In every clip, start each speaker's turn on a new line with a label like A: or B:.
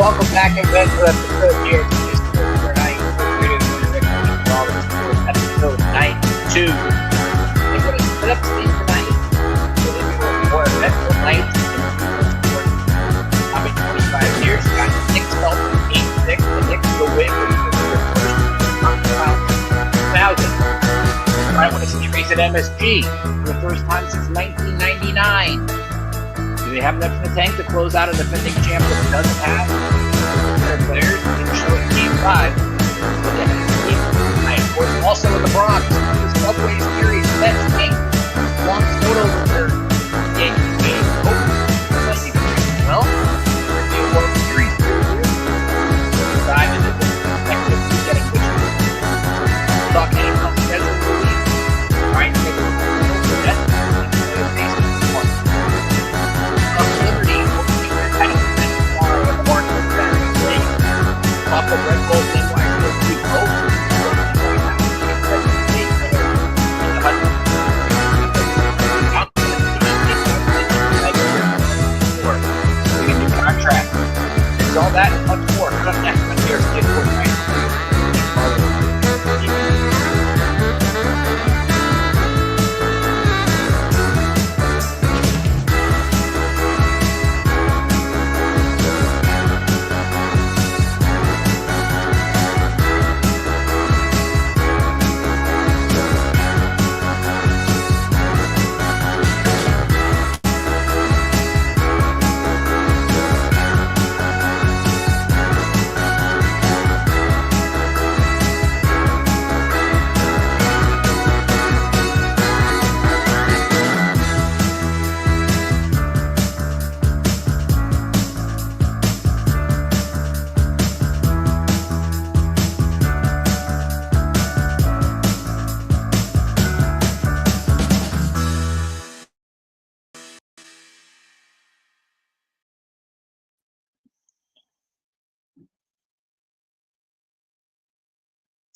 A: welcome back again to episode here. Episode 92. We're going to split up the season tonight. So we're going to do more eventful nights. Probably 25 years. Got Knicks felt in 86. The Knicks will win for the first time in 2000. I want to series at MSG for the first time since 1999. Do they have enough in the tank to close out a defending champ that doesn't have their players? Didn't show it in Game 5. Of course, also in the Bronx, the Subway Series Mets game. Long photo with their Yankees game. Well, the World Series dive into the perspective of getting which talk NFL schedule release. Trying to get the net of Liberty, hoping they're heading to tomorrow at the Market Center League. Buffalo Red Bulls and White Sox keep both. All that and much more coming up next on New York State Sports Night.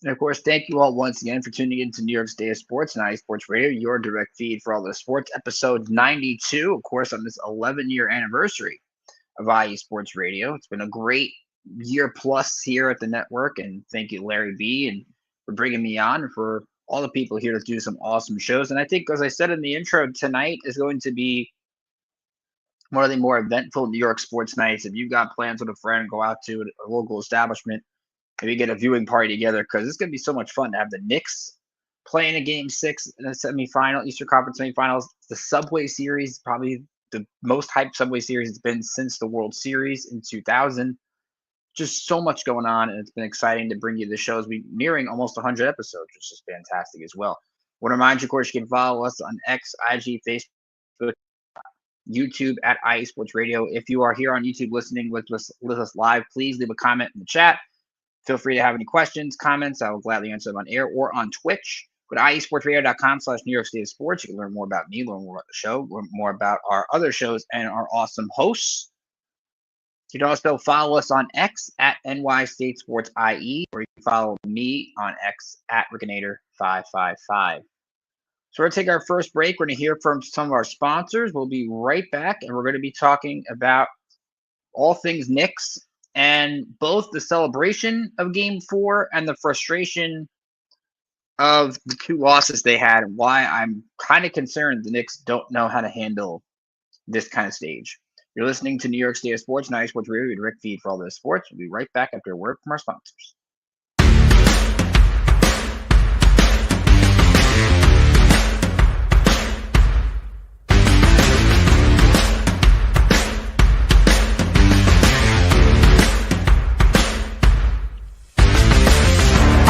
A: And of course, thank you all once again for tuning in to New York State of Sports and IE Sports Radio, your direct feed for all the sports. Episode 92, of course, on this 11-year anniversary of IE Sports Radio. It's been a great year plus here at the network, and thank you, Larry B, and for bringing me on, and for all the people here to do some awesome shows. And I think, as I said in the intro, tonight is going to be one of the more eventful New York sports nights. If you've got plans with a friend, go out to a local establishment, maybe get a viewing party together, because it's going to be so much fun to have the Knicks playing a Game 6 in the semifinal, Eastern Conference semifinals. The Subway Series, probably the most hyped Subway Series it's been since the World Series in 2000. Just so much going on, and it's been exciting to bring you the shows. We're nearing almost 100 episodes, which is fantastic as well. I want to remind you, of course, you can follow us on X, IG, Facebook, YouTube at IE Sports Radio. If you are here on YouTube listening with us live, please leave a comment in the chat. Feel free to have any questions, comments. I will gladly answer them on air or on Twitch. Go to iesportsradio.com/New York State of Sports. You can learn more about me, learn more about the show, learn more about our other shows and our awesome hosts. You can also follow us on X at NY State Sports IE, or you can follow me on X at Rickinator555. So we're going to take our first break. We're going to hear from some of our sponsors. We'll be right back, and we're going to be talking about all things Knicks, and both the celebration of Game 4 and the frustration of the two losses they had, and why I'm kind of concerned the Knicks don't know how to handle this kind of stage. You're listening to New York State of Sports and IE Sports Radio, your direct feed for all this sports. We'll be right back after a word from our sponsors.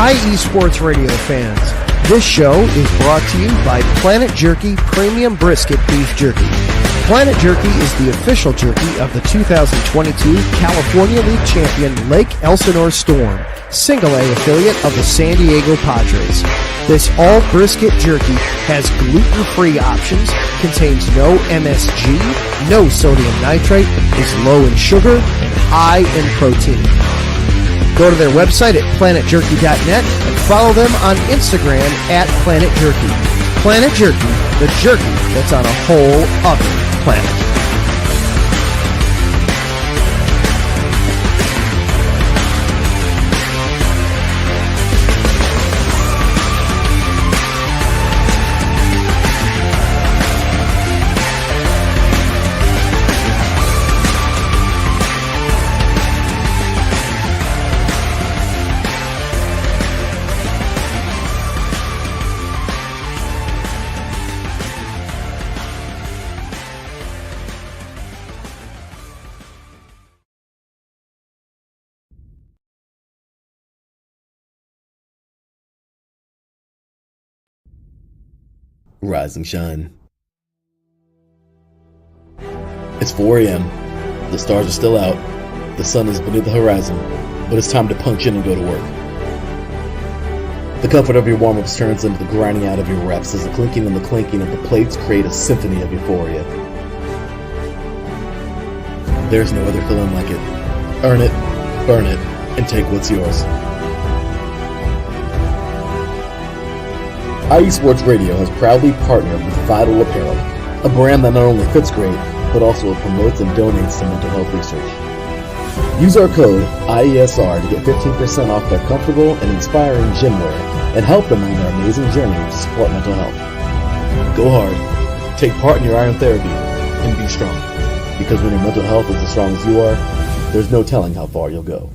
B: IE Sports Radio fans, this show is brought to you by Planet Jerky Premium Brisket Beef Jerky. Planet Jerky is the official jerky of the 2022 California League champion Lake Elsinore Storm, single-A affiliate of the San Diego Padres. This all-brisket jerky has gluten-free options, contains no MSG, no sodium nitrate, is low in sugar, and high in protein. Go to their website at planetjerky.net and follow them on Instagram at Planet Jerky. Planet Jerky, the jerky that's on a whole other planet.
C: rise and shine. It's 4 a.m. The stars are still out. The sun is beneath the horizon, but it's time to punch in and go to work. The comfort of your warm-ups turns into the grinding out of your reps as the clinking and the clanking of the plates create a symphony of euphoria. There's no other feeling like it. Earn it, burn it, and take what's yours. IE Sports Radio has proudly partnered with Vital Apparel, a brand that not only fits great, but also promotes and donates to mental health research. Use our code IESR to get 15% off their comfortable and inspiring gym wear and help them on their amazing journey to support mental health. Go hard, take part in your iron therapy, and be strong. Because when your mental health is as strong as you are, there's no telling how far you'll go.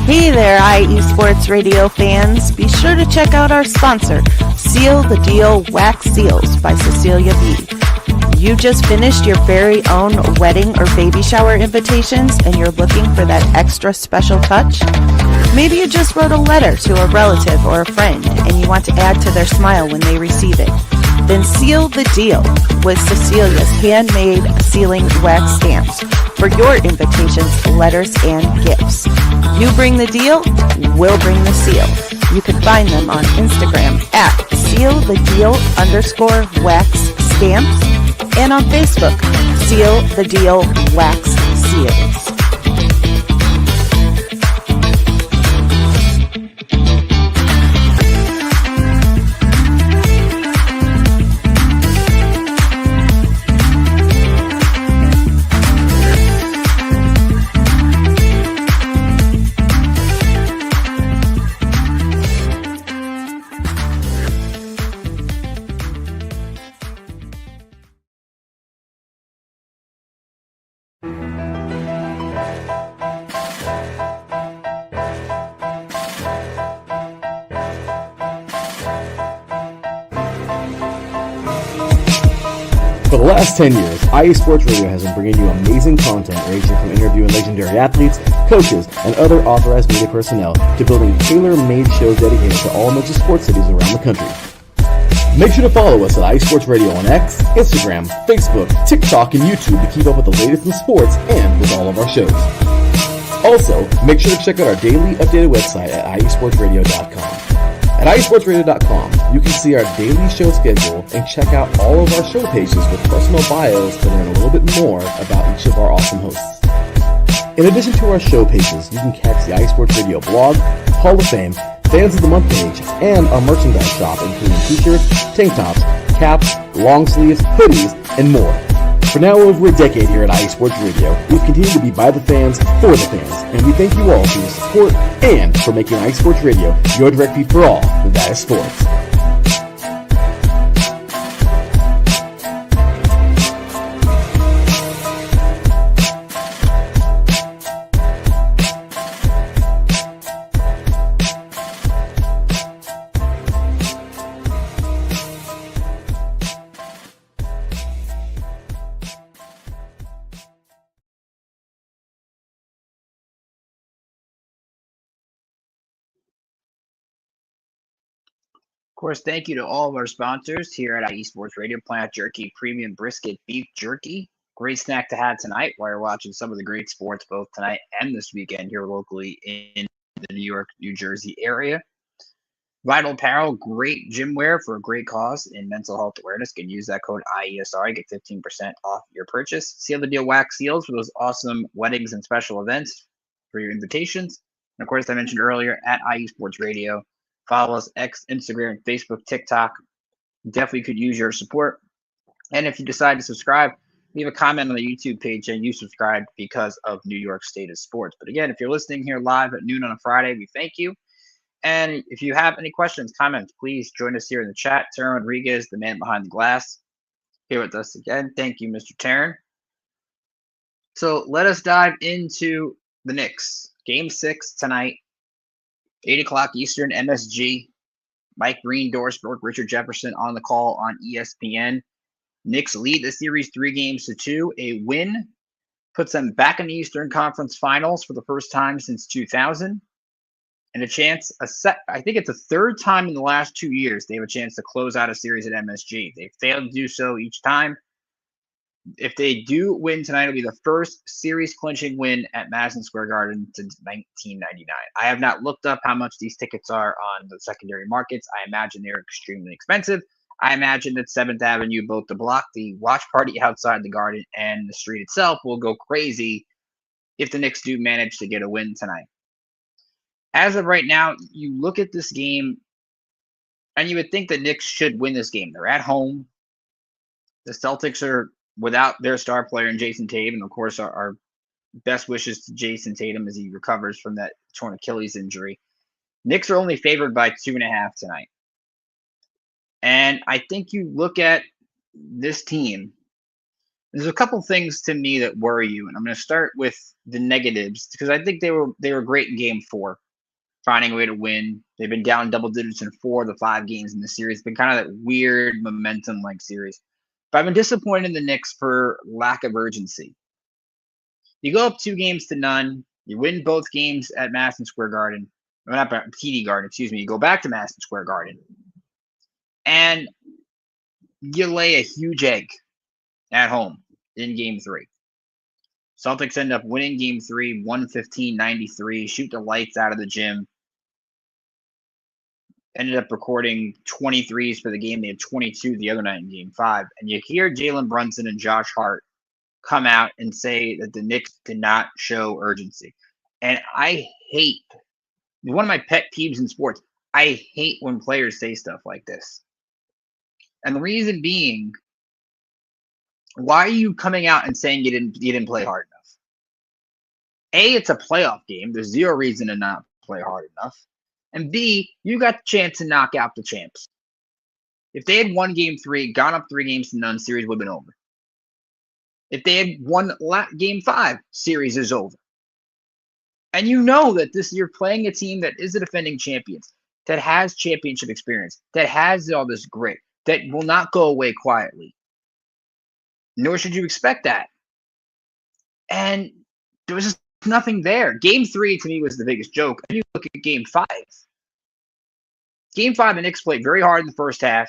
D: Hey there, IE Sports Radio fans. Be sure to check out our sponsor, Seal the Deal Wax Seals by Cecilia B. You just finished your very own wedding or baby shower invitations and you're looking for that extra special touch? Maybe you just wrote a letter to a relative or a friend and you want to add to their smile when they receive it. Then seal the deal with Cecilia's handmade sealing wax stamps for your invitations, letters, and gifts. You bring the deal, we'll bring the seal. You can find them on Instagram at sealthedeal_wax stamps and on Facebook, Seal the Deal Wax Seals.
C: For the last 10 years, IE Sports Radio has been bringing you amazing content ranging from interviewing legendary athletes, coaches, and other authorized media personnel to building tailor-made shows dedicated to all major sports cities around the country. Make sure to follow us at IE Sports Radio on X, Instagram, Facebook, TikTok, and YouTube to keep up with the latest in sports and with all of our shows. Also, make sure to check out our daily updated website at iesportsradio.com. At iesportsradio.com, you can see our daily show schedule and check out all of our show pages with personal bios to learn a little bit more about each of our awesome hosts. In addition to our show pages, you can catch the IE Sports Radio blog, Hall of Fame, Fans of the Month page, and our merchandise shop including t-shirts, tank tops, caps, long sleeves, hoodies, and more. For now over a decade here at IE Sports Radio, we've continued to be by the fans, for the fans, and we thank you all for your support and for making IE Sports Radio your direct feed for all that is sports.
A: Of course, thank you to all of our sponsors here at IE Sports Radio. Planet Jerky Premium Brisket Beef Jerky. Great snack to have tonight while you're watching some of the great sports both tonight and this weekend here locally in the New York, New Jersey area. Vital Apparel, great gym wear for a great cause in mental health awareness. You can use that code IESR, get 15% off your purchase. Seal the Deal Wax Seals for those awesome weddings and special events for your invitations. And of course, I mentioned earlier at IE Sports Radio. Follow us X, Instagram, Facebook, TikTok. Definitely could use your support. And if you decide to subscribe, leave a comment on the YouTube page and you subscribed because of New York State of Sports. But again, if you're listening here live at noon on a Friday, we thank you. And if you have any questions, comments, please join us here in the chat. Taryn Rodriguez, the man behind the glass, here with us again. Thank you, Mr. Taryn. So let us dive into the Knicks. Game 6 tonight, 8 o'clock Eastern, MSG. Mike Breen, Doris Burke, Richard Jefferson on the call on ESPN. Knicks lead the series 3-2. A win puts them back in the Eastern Conference Finals for the first time since 2000. And a chance, I think it's the third time in the last 2 years they have a chance to close out a series at MSG. They failed to do so each time. If they do win tonight, it'll be the first series clinching win at Madison Square Garden since 1999. I have not looked up how much these tickets are on the secondary markets. I imagine they're extremely expensive. I imagine that 7th Avenue, both the block, the watch party outside the Garden, and the street itself will go crazy if the Knicks do manage to get a win tonight. As of right now, you look at this game, and you would think the Knicks should win this game. They're at home. The Celtics are without their star player in Jason Tatum. And, of course, our best wishes to Jason Tatum as he recovers from that torn Achilles injury. Knicks are only favored by 2.5 tonight. And I think you look at this team, there's a couple things to me that worry you. And I'm going to start with the negatives because I think they were great in Game 4. Finding a way to win. They've been down double digits in 4 of the 5 games in the series. It's been kind of that weird momentum-like series. But I've been disappointed in the Knicks for lack of urgency. You go up 2-0. You win both games at Madison Square Garden. Or not TD Garden, excuse me. You go back to Madison Square Garden. And you lay a huge egg at home in Game 3. Celtics end up winning Game 3, 115-93. Shoot the lights out of the gym. Ended up recording 23s for the game. They had 22 the other night in Game 5. And you hear Jalen Brunson and Josh Hart come out and say that the Knicks did not show urgency. And I hate, one of my pet peeves in sports, I hate when players say stuff like this. And the reason being, why are you coming out and saying you didn't play hard enough? A, it's a playoff game. There's zero reason to not play hard enough. And B, you got the chance to knock out the champs. If they had won Game 3, gone up 3-0, series would have been over. If they had won Game 5, series is over. And you know that you're playing a team that is the defending champions, that has championship experience, that has all this grit, that will not go away quietly. Nor should you expect that. And there was just nothing there. Game 3 to me was the biggest joke. And you look at Game 5. Game 5, the Knicks played very hard in the first half.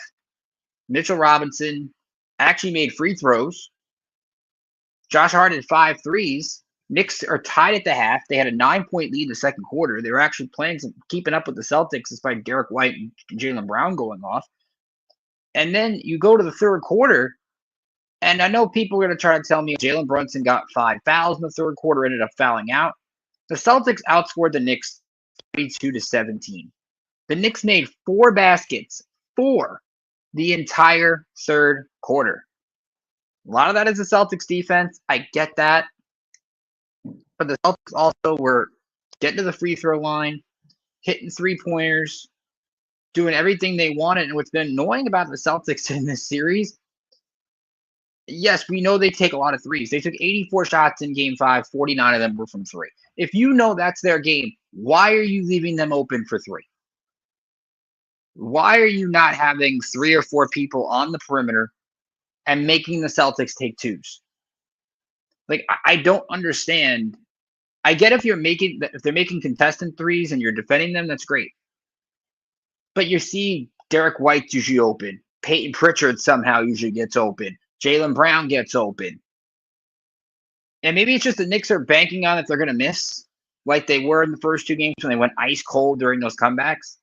A: Mitchell Robinson actually made free throws. Josh Hart had 5 threes. Knicks are tied at the half. They had a 9-point lead in the second quarter. They were actually keeping up with the Celtics despite Derek White and Jaylen Brown going off. And then you go to the third quarter, and I know people are going to try to tell me Jalen Brunson got 5 fouls in the third quarter, ended up fouling out. The Celtics outscored the Knicks 32-17. The Knicks made 4 baskets, 4, the entire third quarter. A lot of that is the Celtics defense. I get that. But the Celtics also were getting to the free throw line, hitting 3-pointers, doing everything they wanted. And what's been annoying about the Celtics in this series, yes, we know they take a lot of threes. They took 84 shots in Game 5, 49 of them were from 3. If you know that's their game, why are you leaving them open for 3? Why are you not having 3 or 4 people on the perimeter and making the Celtics take 2s? Like, I don't understand. I get if they're making contestant 3s and you're defending them, that's great. But you see Derek White's usually open. Peyton Pritchard somehow usually gets open. Jaylen Brown gets open. And maybe it's just the Knicks are banking on that they're going to miss like they were in the first 2 games when they went ice cold during those comebacks.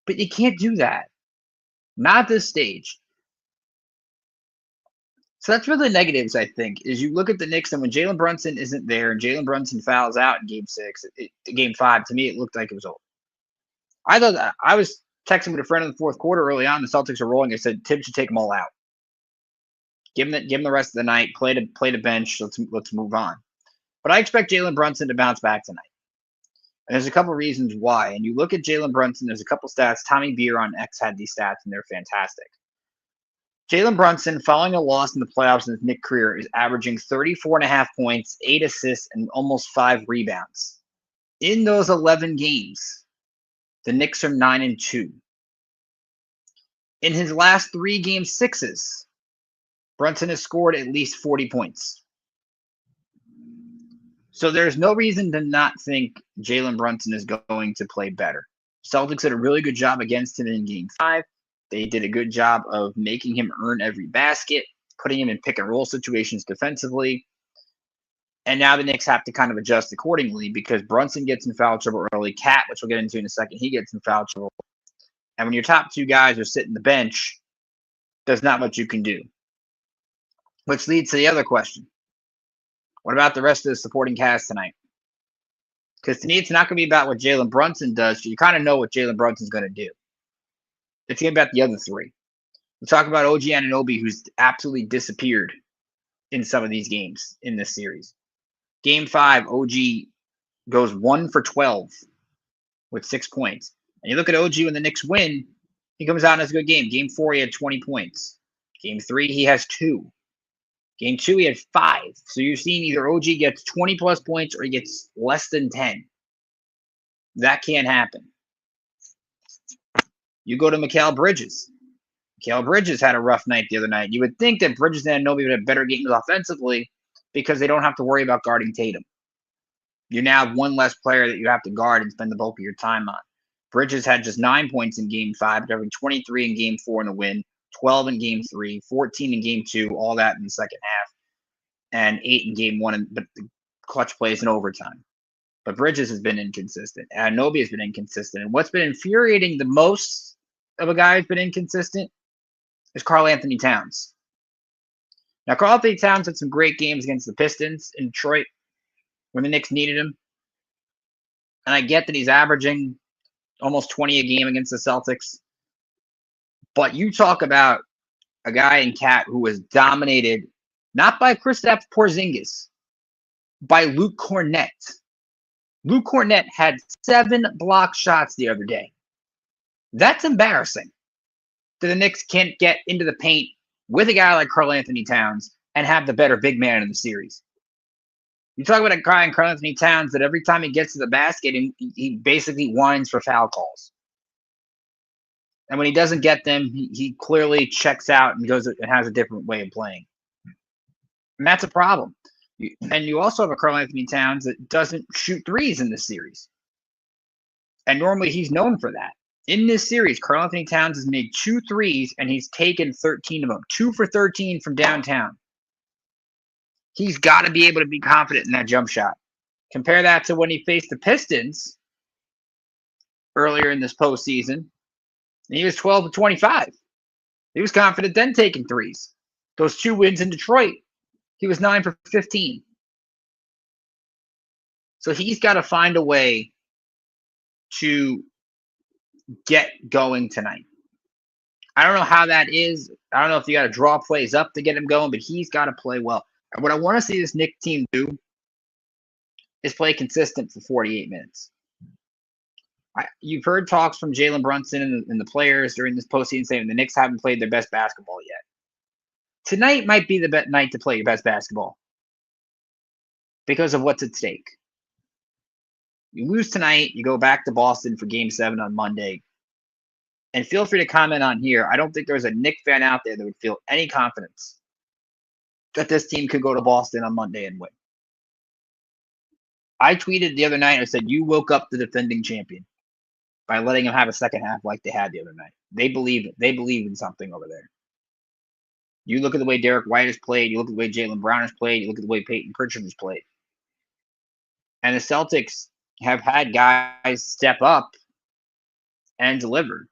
A: But you can't do that. Not at this stage. So that's really the negatives, I think, is you look at the Knicks and when Jalen Brunson isn't there and Jalen Brunson fouls out in Game 5, to me it looked like it was over. I thought that I was texting with a friend in the fourth quarter early on. The Celtics are rolling. I said, Tibbs should take them all out. Give him the rest of the night. Play the bench. Let's move on. But I expect Jalen Brunson to bounce back tonight. And there's a couple reasons why. And you look at Jalen Brunson, there's a couple stats. Tommy Beer on X had these stats, and they're fantastic. Jalen Brunson, following a loss in the playoffs in his Knicks career, is averaging 34.5 points, 8 assists, and almost 5 rebounds. In those 11 games, the Knicks are 9-2. In his last 3 game sixes, Brunson has scored at least 40 points. So there's no reason to not think Jalen Brunson is going to play better. Celtics did a really good job against him in Game 5. They did a good job of making him earn every basket, putting him in pick-and-roll situations defensively. And now the Knicks have to kind of adjust accordingly because Brunson gets in foul trouble early. Cat, which we'll get into in a second, he gets in foul trouble. And when your top 2 guys are sitting the bench, there's not much you can do. Which leads to the other question. What about the rest of the supporting cast tonight? Because to me, it's not going to be about what Jalen Brunson does. You kind of know what Jalen Brunson's going to do. It's going to be about the other 3. We talk about OG Anunoby, who's absolutely disappeared in some of these games in this series. Game 5, OG goes 1 for 12 with 6 points. And you look at OG when the Knicks win, he comes out and has a good game. Game 4, he had 20 points. Game 3, he has 2. Game 2, he had 5. So you're seeing either OG gets 20-plus points or he gets less than 10. That can't happen. You go to Mikal Bridges. Mikal Bridges had a rough night the other night. You would think that Bridges and Anunoby would have better games offensively because they don't have to worry about guarding Tatum. You now have one less player that you have to guard and spend the bulk of your time on. Bridges had just 9 points in Game 5, having 23 in Game 4 in the win, 12 in Game 3, 14 in Game 2, all that in the second half, and 8 in Game 1, but the clutch plays in overtime. But Bridges has been inconsistent. Anunoby has been inconsistent. And what's been infuriating the most of a guy who's been inconsistent is Karl Anthony Towns. Now, Karl Anthony Towns had some great games against the Pistons in Detroit when the Knicks needed him. And I get that he's averaging almost 20 a game against the Celtics. But you talk about a guy in Cat who was dominated not by Kristaps Porzingis, by Luke Kornet. Luke Kornet had 7 block shots the other day. That's embarrassing that the Knicks can't get into the paint with a guy like Karl Anthony Towns and have the better big man in the series. You talk about a guy in Karl Anthony Towns that every time he gets to the basket, he basically whines for foul calls. And when he doesn't get them, he clearly checks out and goes and has a different way of playing. And that's a problem. And you also have a Karl Anthony Towns that doesn't shoot threes in this series. And normally he's known for that. In this series, Karl Anthony Towns has made 2 threes and he's taken 13 of them. 2 for 13 from downtown. He's got to be able to be confident in that jump shot. Compare that to when he faced the Pistons earlier in this postseason. And he was 12 to 25. He was confident then taking threes. Those 2 wins in Detroit, he was 9 for 15. So he's got to find a way to get going tonight. I don't know how that is. I don't know if you got to draw plays up to get him going, but he's got to play well. And what I want to see this Knicks team do is play consistent for 48 minutes. You've heard talks from Jalen Brunson and the players during this postseason saying the Knicks haven't played their best basketball yet. Tonight might be the best night to play your best basketball because of what's at stake. You lose tonight, you go back to Boston for Game 7 on Monday. And feel free to comment on here. I don't think there's a Knicks fan out there that would feel any confidence that this team could go to Boston on Monday and win. I tweeted the other night, I said, you woke up the defending champion by letting them have a second half like they had the other night. They believe it. They believe in something over there. You look at the way Derek White has played. You look at the way Jaylen Brown has played. You look at the way Peyton Pritchard has played. And the Celtics have had guys step up and deliver.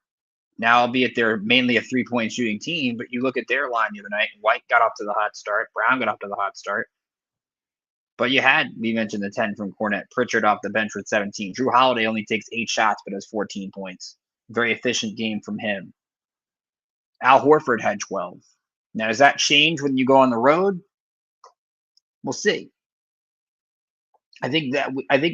A: Now, albeit they're mainly a 3-point shooting team, but you look at their line the other night. White got off to the hot start. Brown got off to the hot start. But we mentioned the 10 from Kornet. Pritchard off the bench with 17. Drew Holiday only takes 8 shots, but has 14 points. Very efficient game from him. Al Horford had 12. Now, does that change when you go on the road? We'll see. I think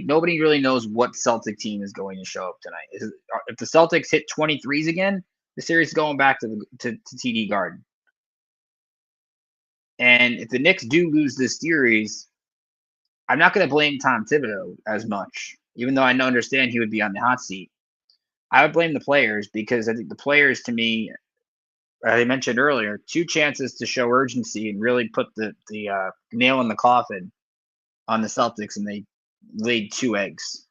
A: nobody really knows what Celtic team is going to show up tonight. If the Celtics hit 23s again, the series is going back to TD Garden. And if the Knicks do lose this series, I'm not going to blame Tom Thibodeau as much, even though I understand he would be on the hot seat. I would blame the players because I think the players, to me, as I mentioned earlier, 2 chances to show urgency and really put the nail in the coffin on the Celtics, and they laid 2 eggs.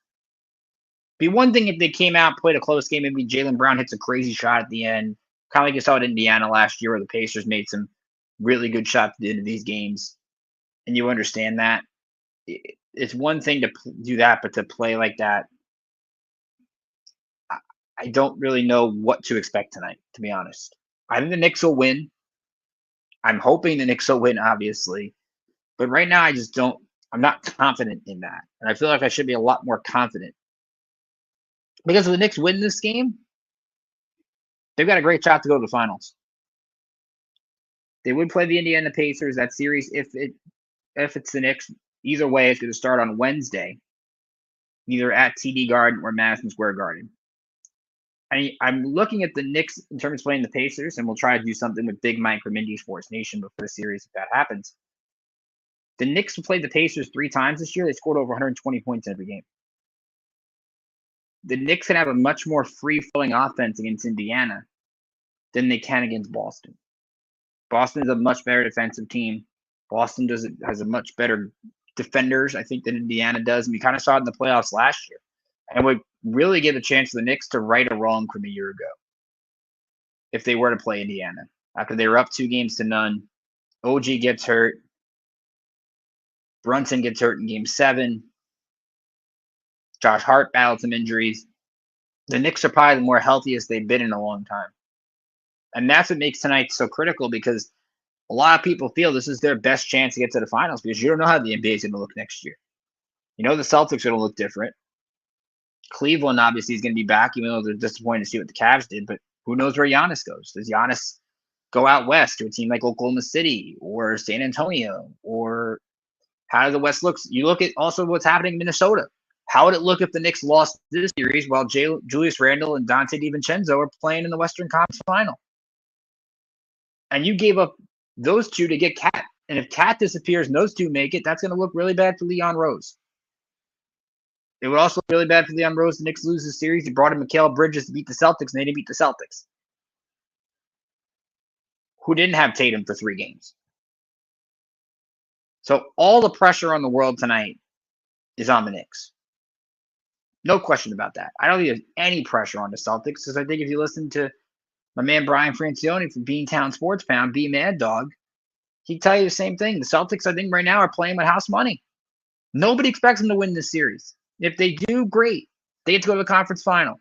A: Be one thing if they came out, played a close game, maybe Jaylen Brown hits a crazy shot at the end, kind of like you saw at Indiana last year where the Pacers made some really good shots at the end of these games, and you understand that. It's one thing to do that, but to play like that, I don't really know what to expect tonight, to be honest. I think the Knicks will win. I'm hoping the Knicks will win, obviously. But right now, I'm not confident in that. And I feel like I should be a lot more confident. Because if the Knicks win this game, they've got a great shot to go to the finals. They would play the Indiana Pacers. That series, if it's the Knicks, either way, it's going to start on Wednesday, either at TD Garden or Madison Square Garden. I'm looking at the Knicks in terms of playing the Pacers, and we'll try to do something with Big Mike from Indie Sports Nation before the series if that happens. The Knicks have played the Pacers 3 times this year. They scored over 120 points in every game. The Knicks can have a much more free-flowing offense against Indiana than they can against Boston. Boston is a much better defensive team. Boston has a much better defenders, I think, than Indiana does. And we kind of saw it in the playoffs last year. And would really give a chance to the Knicks to right a wrong from a year ago if they were to play Indiana. After they were up 2-0. OG gets hurt. Brunson gets hurt in Game 7. Josh Hart battled some injuries. The Knicks are probably the more healthiest they've been in a long time. And that's what makes tonight so critical because a lot of people feel this is their best chance to get to the finals because you don't know how the NBA is going to look next year. You know the Celtics are going to look different. Cleveland obviously is going to be back, even though they're disappointed to see what the Cavs did. But who knows where Giannis goes? Does Giannis go out west to a team like Oklahoma City or San Antonio? Or how does the West look? You look at also what's happening in Minnesota. How would it look if the Knicks lost this series while Julius Randle and Dante DiVincenzo are playing in the Western Conference Final? And you gave up those 2 to get Cat. And if Cat disappears and those 2 make it, that's going to look really bad for Leon Rose. It would also look really bad for Leon Rose. The Knicks lose the series. He brought in Mikal Bridges to beat the Celtics, and they didn't beat the Celtics, who didn't have Tatum for 3 games. So all the pressure on the world tonight is on the Knicks. No question about that. I don't think there's any pressure on the Celtics because I think if you listen to my man Brian Francione from Beantown Sports Pound, B Mad Dog, he'd tell you the same thing. The Celtics, I think, right now are playing with house money. Nobody expects them to win this series. If they do, great. They get to go to the conference final.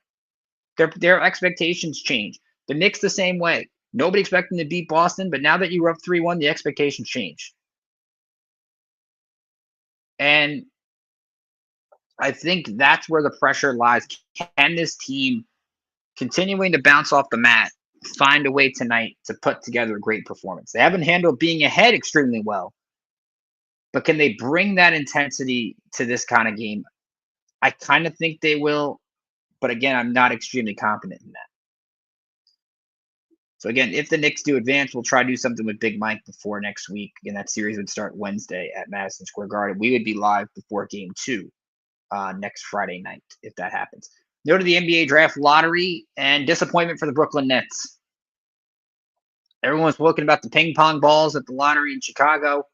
A: Their expectations change. The Knicks the same way. Nobody expected them to beat Boston, but now that you were up 3-1, the expectations change. And I think that's where the pressure lies. Can this team, continuing to bounce off the mat, find a way tonight to put together a great performance? They haven't handled being ahead extremely well, but can they bring that intensity to this kind of game? I kind of think they will, but again, I'm not extremely confident in that. So again, if the Knicks do advance, we'll try to do something with Big Mike before next week. Again, that series would start Wednesday at Madison Square Garden. We would be live before Game 2 next Friday night if that happens. Go to the NBA draft lottery and disappointment for the Brooklyn Nets. Everyone's looking about the ping pong balls at the lottery in Chicago.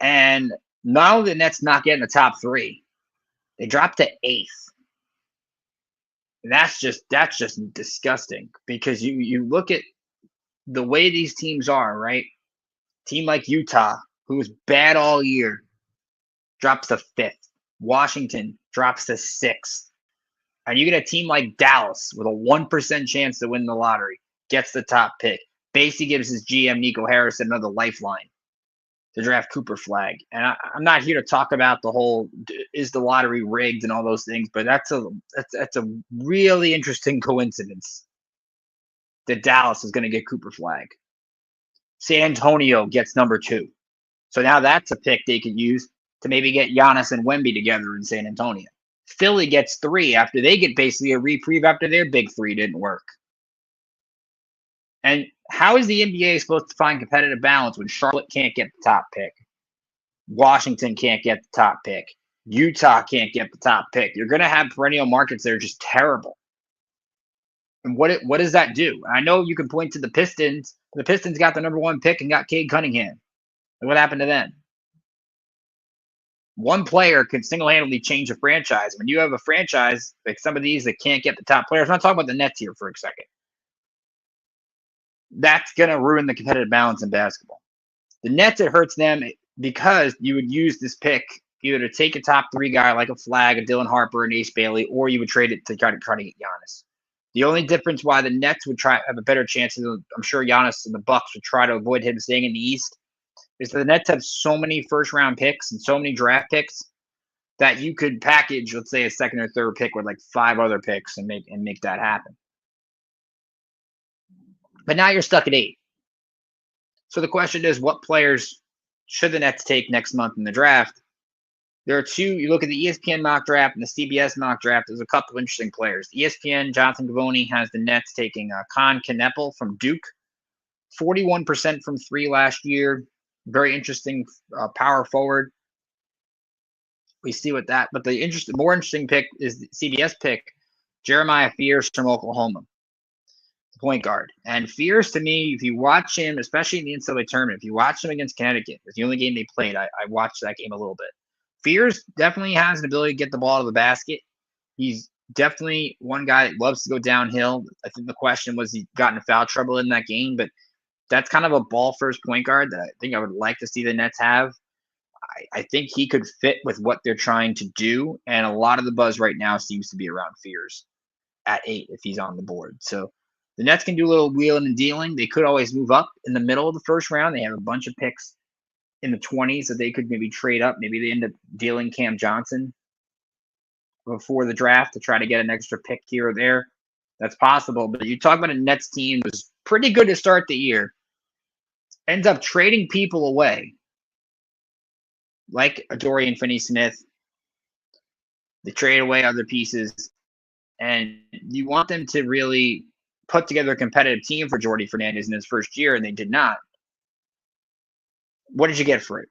A: And not only the Nets not getting the top 3, they dropped to 8th. And that's just disgusting because you look at the way these teams are, right? Team like Utah, who's bad all year, drops to 5th. Washington drops to 6th. And you get a team like Dallas with a 1% chance to win the lottery, gets the top pick. Basically gives his GM, Nico Harris, another lifeline to draft Cooper Flag. And I'm not here to talk about the whole, is the lottery rigged and all those things, but that's a really interesting coincidence that Dallas is going to get Cooper Flag. San Antonio gets number 2. So now that's a pick they could use to maybe get Giannis and Wemby together in San Antonio. Philly gets 3 after they get basically a reprieve after their big 3 didn't work. And how is the NBA supposed to find competitive balance when Charlotte can't get the top pick? Washington can't get the top pick. Utah can't get the top pick. You're going to have perennial markets that are just terrible. And what does that do? I know you can point to the Pistons. The Pistons got the number 1 pick and got Cade Cunningham. And what happened to them? One player can single-handedly change a franchise. When you have a franchise like some of these that can't get the top players, I'm not talking about the Nets here for a second. That's going to ruin the competitive balance in basketball. The Nets, it hurts them because you would use this pick either to take a top 3 guy like a Flag, a Dylan Harper, an Ace Bailey, or you would trade it to try to get Giannis. The only difference why the Nets would have a better chance, I'm sure Giannis and the Bucks would try to avoid him staying in the East, is that the Nets have so many first-round picks and so many draft picks that you could package, let's say, a second or third pick with like 5 other picks and make that happen. But now you're stuck at 8. So the question is, what players should the Nets take next month in the draft? There are 2. You look at the ESPN mock draft and the CBS mock draft. There's a couple of interesting players. ESPN, Jonathan Givony has the Nets taking Con Kneppel from Duke, 41% from 3 last year. Very interesting power forward. We see what that. But the more interesting pick is the CBS pick, Jeremiah Fears from Oklahoma, the point guard. And Fears, to me, if you watch him, especially in the NCAA tournament, if you watch him against Connecticut, it's the only game they played. I watched that game a little bit. Fears definitely has an ability to get the ball to the basket. He's definitely one guy that loves to go downhill. I think the question was he got into foul trouble in that game, but that's kind of a ball-first point guard that I think I would like to see the Nets have. I think he could fit with what they're trying to do, and a lot of the buzz right now seems to be around Fears at 8 if he's on the board. So the Nets can do a little wheeling and dealing. They could always move up in the middle of the first round. They have a bunch of picks in the 20s that they could maybe trade up. Maybe they end up dealing Cam Johnson before the draft to try to get an extra pick here or there. That's possible. But you talk about a Nets team that was pretty good to start the year, ends up trading people away, like a Dorian Finney-Smith. They trade away other pieces, and you want them to really put together a competitive team for Jordy Fernandez in his first year, and they did not. What did you get for it?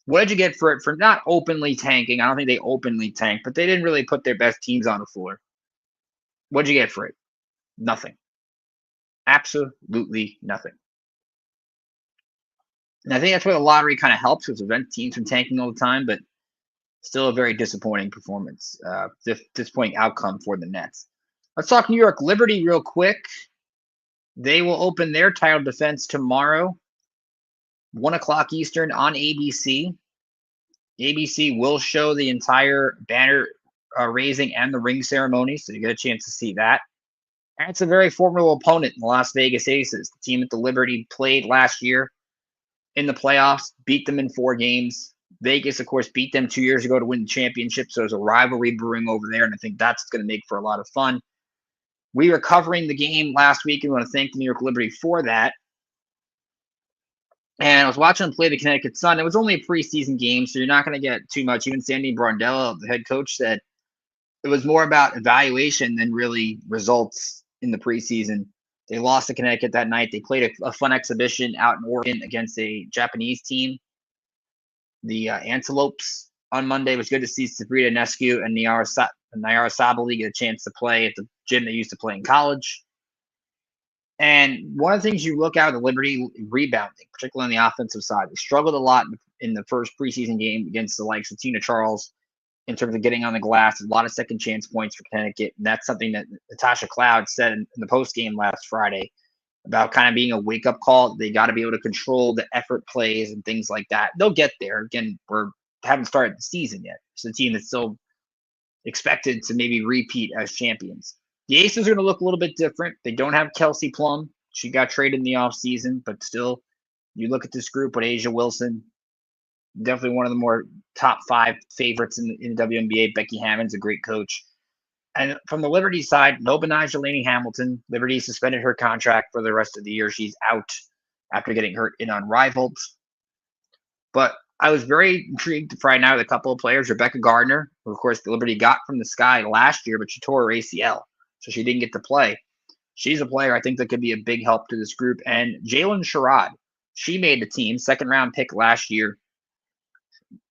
A: What did you get for it for not openly tanking? I don't think they openly tanked, but they didn't really put their best teams on the floor. What did you get for it? Nothing. Absolutely nothing. And I think that's where the lottery kind of helps, because it prevents teams from tanking all the time, but still a very disappointing performance, disappointing outcome for the Nets. Let's talk New York Liberty real quick. They will open their title defense tomorrow, 1 o'clock Eastern on ABC. ABC will show the entire banner raising and the ring ceremony, so you get a chance to see that. And it's a very formidable opponent in the Las Vegas Aces, the team that the Liberty played last year in the playoffs, beat them in 4 games. Vegas, of course, beat them 2 years ago to win the championship, so there's a rivalry brewing over there, and I think that's going to make for a lot of fun. We were covering the game last week, and we want to thank the New York Liberty for that. And I was watching them play the Connecticut Sun. It was only a preseason game, so you're not going to get too much. Even Sandy Brondello, the head coach, said it was more about evaluation than really results in the preseason. They lost to Connecticut that night. They played a fun exhibition out in Oregon against a Japanese team, the Antelopes, on Monday. It was good to see Sabrina Nescu and Nyara Sabali get a chance to play at the gym they used to play in college. And one of the things you look at with the Liberty rebounding, particularly on the offensive side, they struggled a lot in the first preseason game against the likes of Tina Charles in terms of getting on the glass. A lot of second chance points for Connecticut. And that's something that Natasha Cloud said in the post game last Friday about kind of being a wake up call. They got to be able to control the effort plays and things like that. They'll get there. Again, haven't started the season yet. It's a team that's still expected to maybe repeat as champions. The Aces are going to look a little bit different. They don't have Kelsey Plum. She got traded in the offseason, but still, you look at this group with Asia Wilson, definitely one of the more top 5 favorites in the WNBA. Becky Hammond's a great coach. And from the Liberty side, no Benijah Laney Hamilton. Liberty suspended her contract for the rest of the year. She's out after getting hurt in Unrivaled. But I was very intrigued to find out a couple of players. Rebecca Gardner, who of course the Liberty got from the Sky last year, but she tore her ACL, so she didn't get to play. She's a player I think that could be a big help to this group. And Jalen Sherrod, she made the team, second-round pick last year.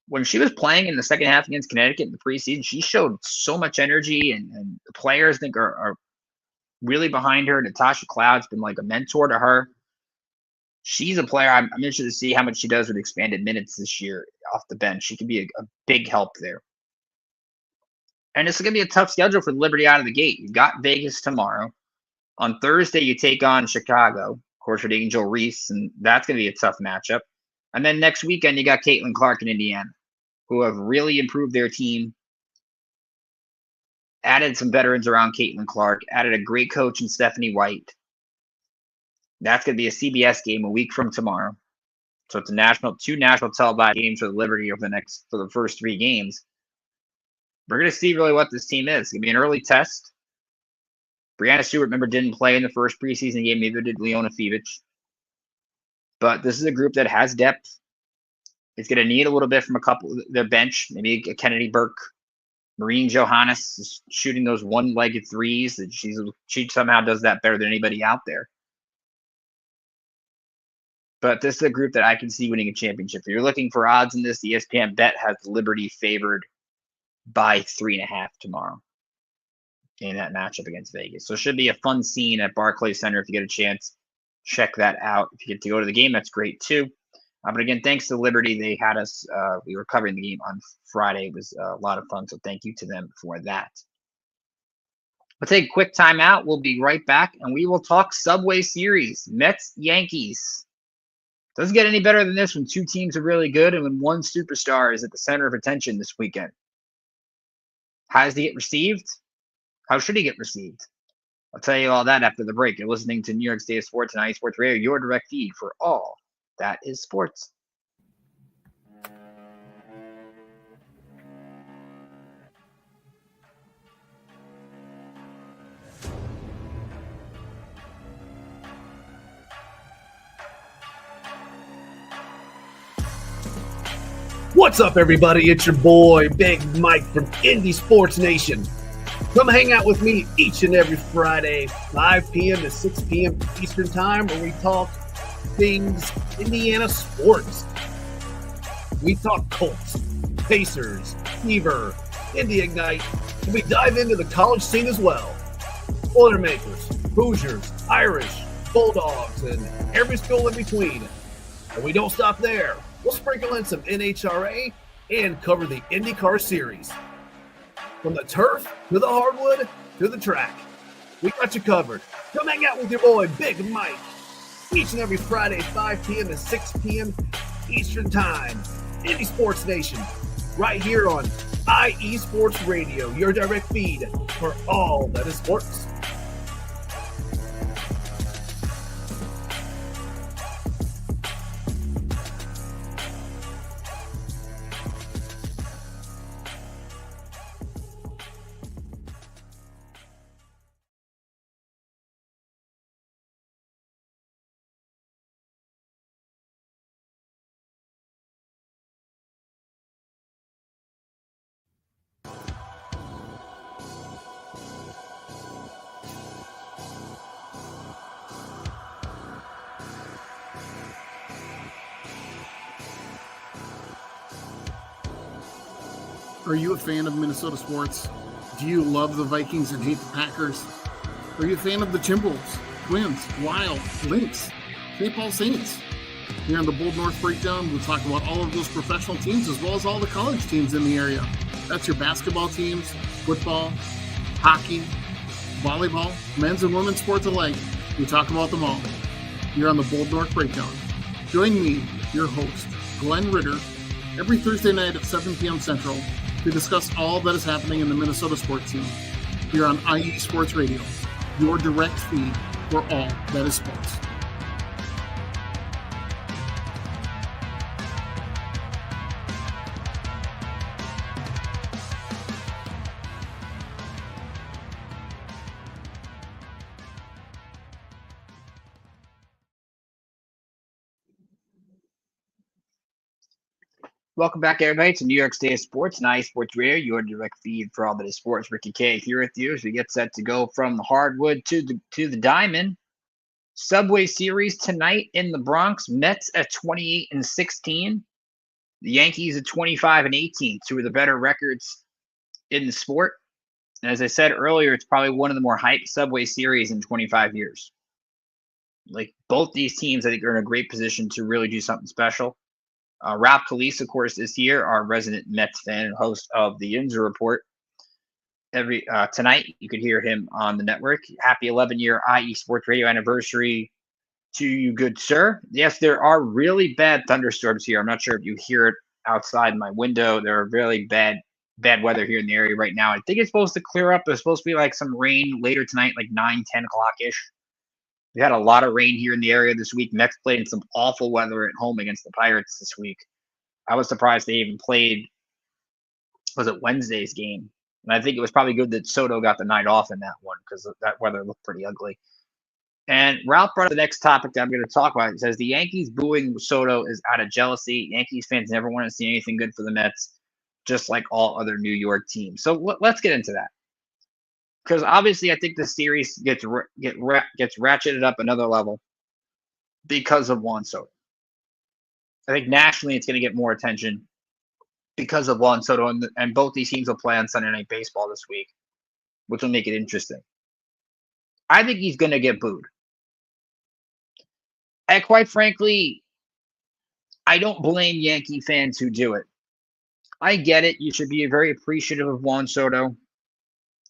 A: When she was playing in the second half against Connecticut in the preseason, she showed so much energy, and the players I think are really behind her. Natasha Cloud's been like a mentor to her. She's a player I'm interested to see how much she does with expanded minutes this year off the bench. She could be a big help there. And it's going to be a tough schedule for Liberty out of the gate. You've got Vegas tomorrow. On Thursday, you take on Chicago, of course, with Angel Reese, and that's going to be a tough matchup. And then next weekend, you got Caitlin Clark in Indiana, who have really improved their team, added some veterans around Caitlin Clark, added a great coach in Stephanie White. That's going to be a CBS game a week from tomorrow. So it's two national televised games for the Liberty for the first 3 games. We're going to see really what this team is. It's going to be an early test. Brianna Stewart, remember, didn't play in the first preseason game. Neither did Leona Fevich. But this is a group that has depth. It's going to need a little bit from a couple of their bench. Maybe a Kennedy Burke. Maureen Johannes is shooting those one-legged threes. She somehow does that better than anybody out there. But this is a group that I can see winning a championship. If you're looking for odds in this, the ESPN bet has Liberty favored by 3.5 tomorrow in that matchup against Vegas. So it should be a fun scene at Barclays Center. If you get a chance, check that out. If you get to go to the game, that's great too. But again, thanks to Liberty. They had us, we were covering the game on Friday. It was a lot of fun, so thank you to them for that. We'll take a quick timeout. We'll be right back, and we will talk Subway Series, Mets, Yankees. Doesn't get any better than this when 2 teams are really good and when one superstar is at the center of attention this weekend. How does he get received? How should he get received? I'll tell you all that after the break. You're listening to New York State of Sports and IE Sports Radio, your direct feed for all that is sports.
E: What's up, everybody? It's your boy, Big Mike from Indie Sports Nation. Come hang out with me each and every Friday, 5 p.m. to 6 p.m. Eastern Time, where we talk things Indiana sports. We talk Colts, Pacers, Fever, Indy Ignite, and we dive into the college scene as well. Boilermakers, Hoosiers, Irish, Bulldogs, and every school in between. And we don't stop there. We'll sprinkle in some NHRA and cover the IndyCar Series. From the turf to the hardwood to the track, we got you covered. Come hang out with your boy, Big Mike, each and every Friday, 5 p.m. to 6 p.m. Eastern Time. Indie Sports Nation, right here on IE Sports Radio, your direct feed for all that is sports.
F: Are you a fan of Minnesota sports? Do you love the Vikings and hate the Packers? Are you a fan of the Timberwolves, Twins, Wild, Lynx, St. Paul Saints? Here on the Bold North Breakdown, we'll talk about all of those professional teams as well as all the college teams in the area. That's your basketball teams, football, hockey, volleyball, men's and women's sports alike. We talk about them all. Here on the Bold North Breakdown. Join me, your host, Glenn Ritter, every Thursday night at 7 p.m. Central to discuss all that is happening in the Minnesota sports scene here on IE Sports Radio, your direct feed for all that is sports.
A: Welcome back, everybody, to New York State of Sports and Sports Radio, your direct feed for all that is sports. Ricky K here with you as we get set to go from the hardwood to the diamond. Subway Series tonight in the Bronx. Mets at 28-16. The Yankees at 25-18. Two of the better records in the sport. And as I said earlier, it's probably one of the more hyped Subway Series in 25 years. Like both these teams, I think, are in a great position to really do something special. Ralph Calise, of course, is here, our resident Mets fan and host of the Yinzer Report. Every tonight, you could hear him on the network. Happy 11-year IE Sports Radio anniversary to you, good sir. Yes, there are really bad thunderstorms here. I'm not sure if you hear it outside my window. There are really bad weather here in the area right now. I think it's supposed to clear up. There's supposed to be like some rain later tonight, like 9, 10 o'clock-ish. We had a lot of rain here in the area this week. Mets played in some awful weather at home against the Pirates this week. I was surprised they even played, was it Wednesday's game? And I think it was probably good that Soto got the night off in that one because that weather looked pretty ugly. And Ralph brought up the next topic that I'm going to talk about. It says the Yankees booing Soto is out of jealousy. Yankees fans never want to see anything good for the Mets, just like all other New York teams. So let's get into that. Because obviously, I think the series gets ratcheted up another level because of Juan Soto. I think nationally, it's going to get more attention because of Juan Soto, and both these teams will play on Sunday Night Baseball this week, which will make it interesting. I think he's going to get booed. And quite frankly, I don't blame Yankee fans who do it. I get it. You should be very appreciative of Juan Soto.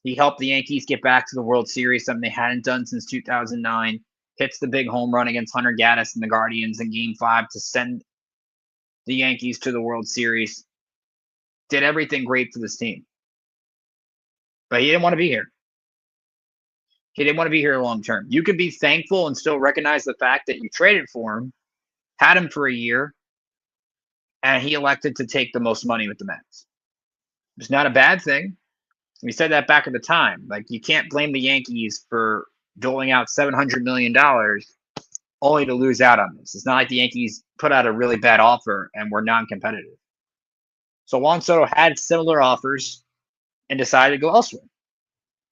A: He helped the Yankees get back to the World Series, something they hadn't done since 2009. Hits the big home run against Hunter Gaddis and the Guardians in Game 5 to send the Yankees to the World Series. Did everything great for this team. But he didn't want to be here. He didn't want to be here long term. You could be thankful and still recognize the fact that you traded for him, had him for a year, and he elected to take the most money with the Mets. It's not a bad thing. We said that back at the time. Like, you can't blame the Yankees for doling out $700 million only to lose out on this. It's not like the Yankees put out a really bad offer and were non-competitive. So Juan Soto had similar offers and decided to go elsewhere.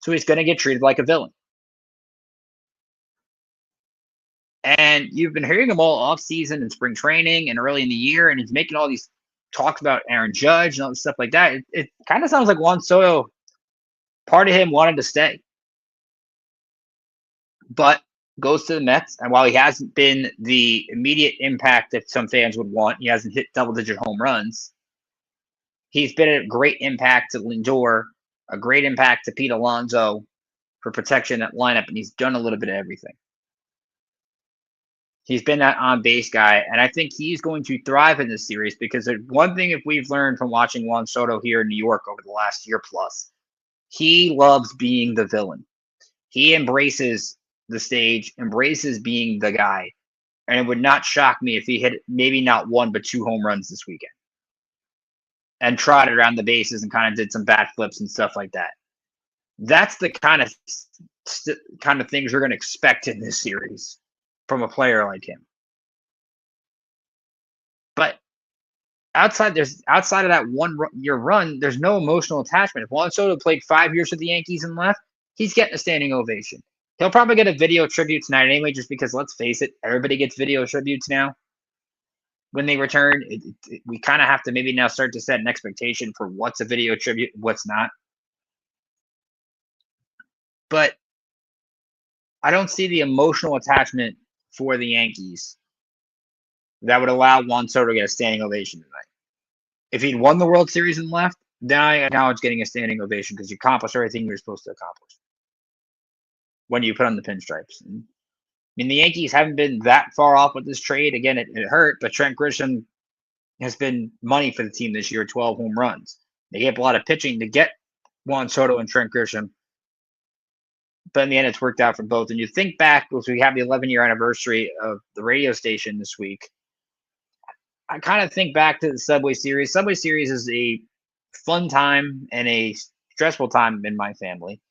A: So he's going to get treated like a villain. And you've been hearing him all offseason and spring training and early in the year, and he's making all these talks about Aaron Judge and all this stuff like that. It kind of sounds like Juan Soto, part of him wanted to stay, but goes to the Mets. And while he hasn't been the immediate impact that some fans would want, he hasn't hit double-digit home runs. He's been a great impact to Lindor, a great impact to Pete Alonso for protection at lineup, and he's done a little bit of everything. He's been that on-base guy, and I think he's going to thrive in this series because one thing if we've learned from watching Juan Soto here in New York over the last year plus, he loves being the villain. He embraces the stage, embraces being the guy, and it would not shock me if he hit maybe not one but 2 home runs this weekend and trotted around the bases and kind of did some bat flips and stuff like that. That's the kind of things you're going to expect in this series from a player like him. But outside of that 1 year run, there's no emotional attachment. If Juan Soto played 5 years with the Yankees and left, he's getting a standing ovation. He'll probably get a video tribute tonight anyway, just because, let's face it, everybody gets video tributes now. When they return, we kind of have to maybe now start to set an expectation for what's a video tribute, what's not. But I don't see the emotional attachment for the Yankees that would allow Juan Soto to get a standing ovation tonight. If he'd won the World Series and left, then I acknowledge getting a standing ovation because you accomplished everything you were supposed to accomplish when you put on the pinstripes. I mean, the Yankees haven't been that far off with this trade. Again, it hurt, but Trent Grisham has been money for the team this year, 12 home runs. They gave a lot of pitching to get Juan Soto and Trent Grisham. But in the end, it's worked out for both. And you think back, because we have the 11-year anniversary of the radio station this week, I kind of think back to the Subway Series. Subway Series is a fun time and a stressful time in my family.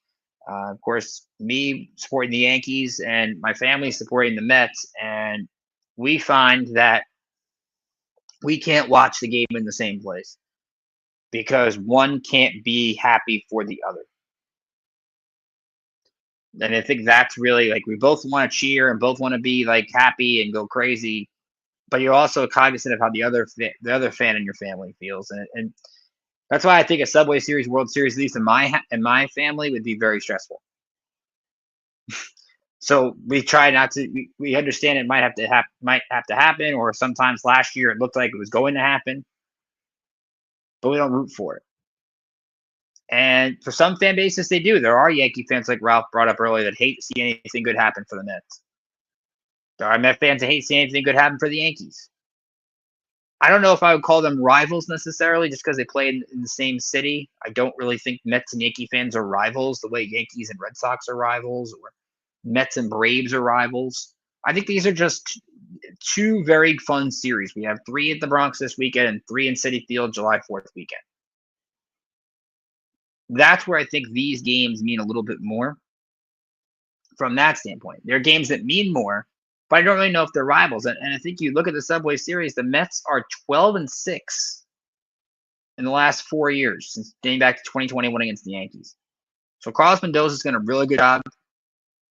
A: Of course, me supporting the Yankees and my family supporting the Mets. And we find that we can't watch the game in the same place because one can't be happy for the other. And I think that's really like we both want to cheer and both want to be like happy and go crazy, but you're also cognizant of how the other fan in your family feels, and that's why I think a Subway Series, World Series, at least in my family, would be very stressful. So we try not to. We understand it might have to happen, or sometimes last year it looked like it was going to happen, but we don't root for it. And for some fan bases, they do. There are Yankee fans, like Ralph brought up earlier, that hate to see anything good happen for the Mets. There are Met fans that hate seeing anything good happen for the Yankees. I don't know if I would call them rivals necessarily, just because they play in the same city. I don't really think Mets and Yankee fans are rivals the way Yankees and Red Sox are rivals, or Mets and Braves are rivals. I think these are just two very fun series. We have 3 at the Bronx this weekend and 3 in Citi Field July 4th weekend. That's where I think these games mean a little bit more from that standpoint. They're games that mean more, but I don't really know if they're rivals. And I think you look at the Subway Series, the Mets are 12-6 in the last 4 years, since dating back to 2021 against the Yankees. So Carlos Mendoza's done a really good job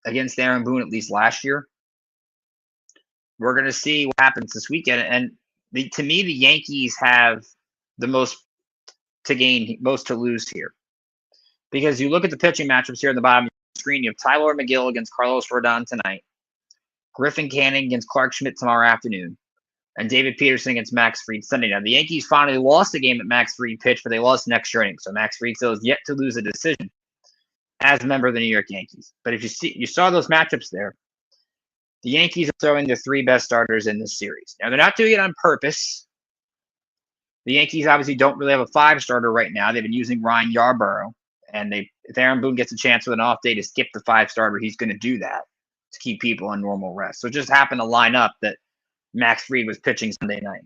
A: against Aaron Boone, at least last year. We're going to see what happens this weekend. And to me, the Yankees have the most to gain, most to lose here. Because you look at the pitching matchups here on the bottom of the screen, you have Tyler McGill against Carlos Rodon tonight, Griffin Canning against Clark Schmidt tomorrow afternoon, and David Peterson against Max Fried Sunday. Now, the Yankees finally lost the game that Max Fried pitched, but they lost next inning. So Max Fried still is yet to lose a decision as a member of the New York Yankees. But if you saw those matchups there, the Yankees are throwing their 3 best starters in this series. Now, they're not doing it on purpose. The Yankees obviously don't really have a 5-starter right now. They've been using Ryan Yarborough. And if Aaron Boone gets a chance with an off day to skip the 5-starter, he's going to do that to keep people on normal rest. So it just happened to line up that Max Fried was pitching Sunday night.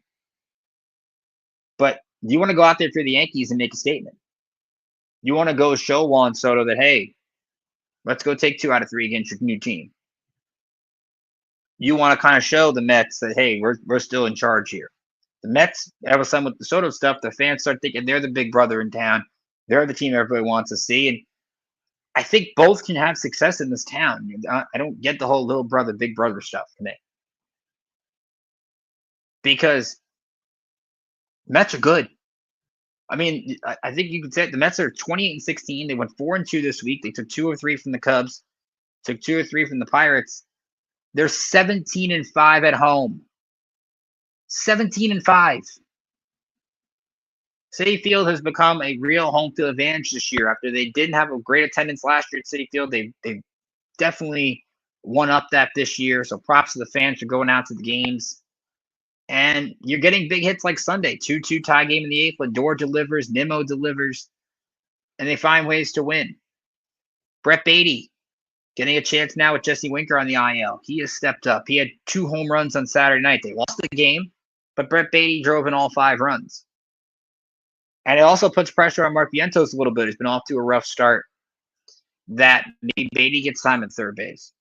A: But you want to go out there for the Yankees and make a statement. You want to go show Juan Soto that, hey, let's go take 2 out of 3 against your new team. You want to kind of show the Mets that, hey, we're still in charge here. The Mets, ever some with the Soto stuff, the fans start thinking they're the big brother in town. They're the team everybody wants to see. And I think both can have success in this town. I don't get the whole little brother, big brother stuff to me. Because Mets are good. I mean, I think you could say the Mets are 28-16. They went 4-2 this week. They took 2 or 3 from the Cubs, took 2 or 3 from the Pirates. They're 17-5 at home. 17-5. Citi Field has become a real home field advantage this year. After they didn't have a great attendance last year at Citi Field, they've definitely won up that this year. So props to the fans for going out to the games. And you're getting big hits like Sunday. 2-2 tie game in the 8th. Lindor delivers. Nimmo delivers. And they find ways to win. Brett Beatty getting a chance now with Jesse Winker on the IL. He has stepped up. He had 2 home runs on Saturday night. They lost the game, but Brett Beatty drove in all 5 runs. And it also puts pressure on Mark Vientos a little bit. He's been off to a rough start. That maybe Beatty gets time at third base.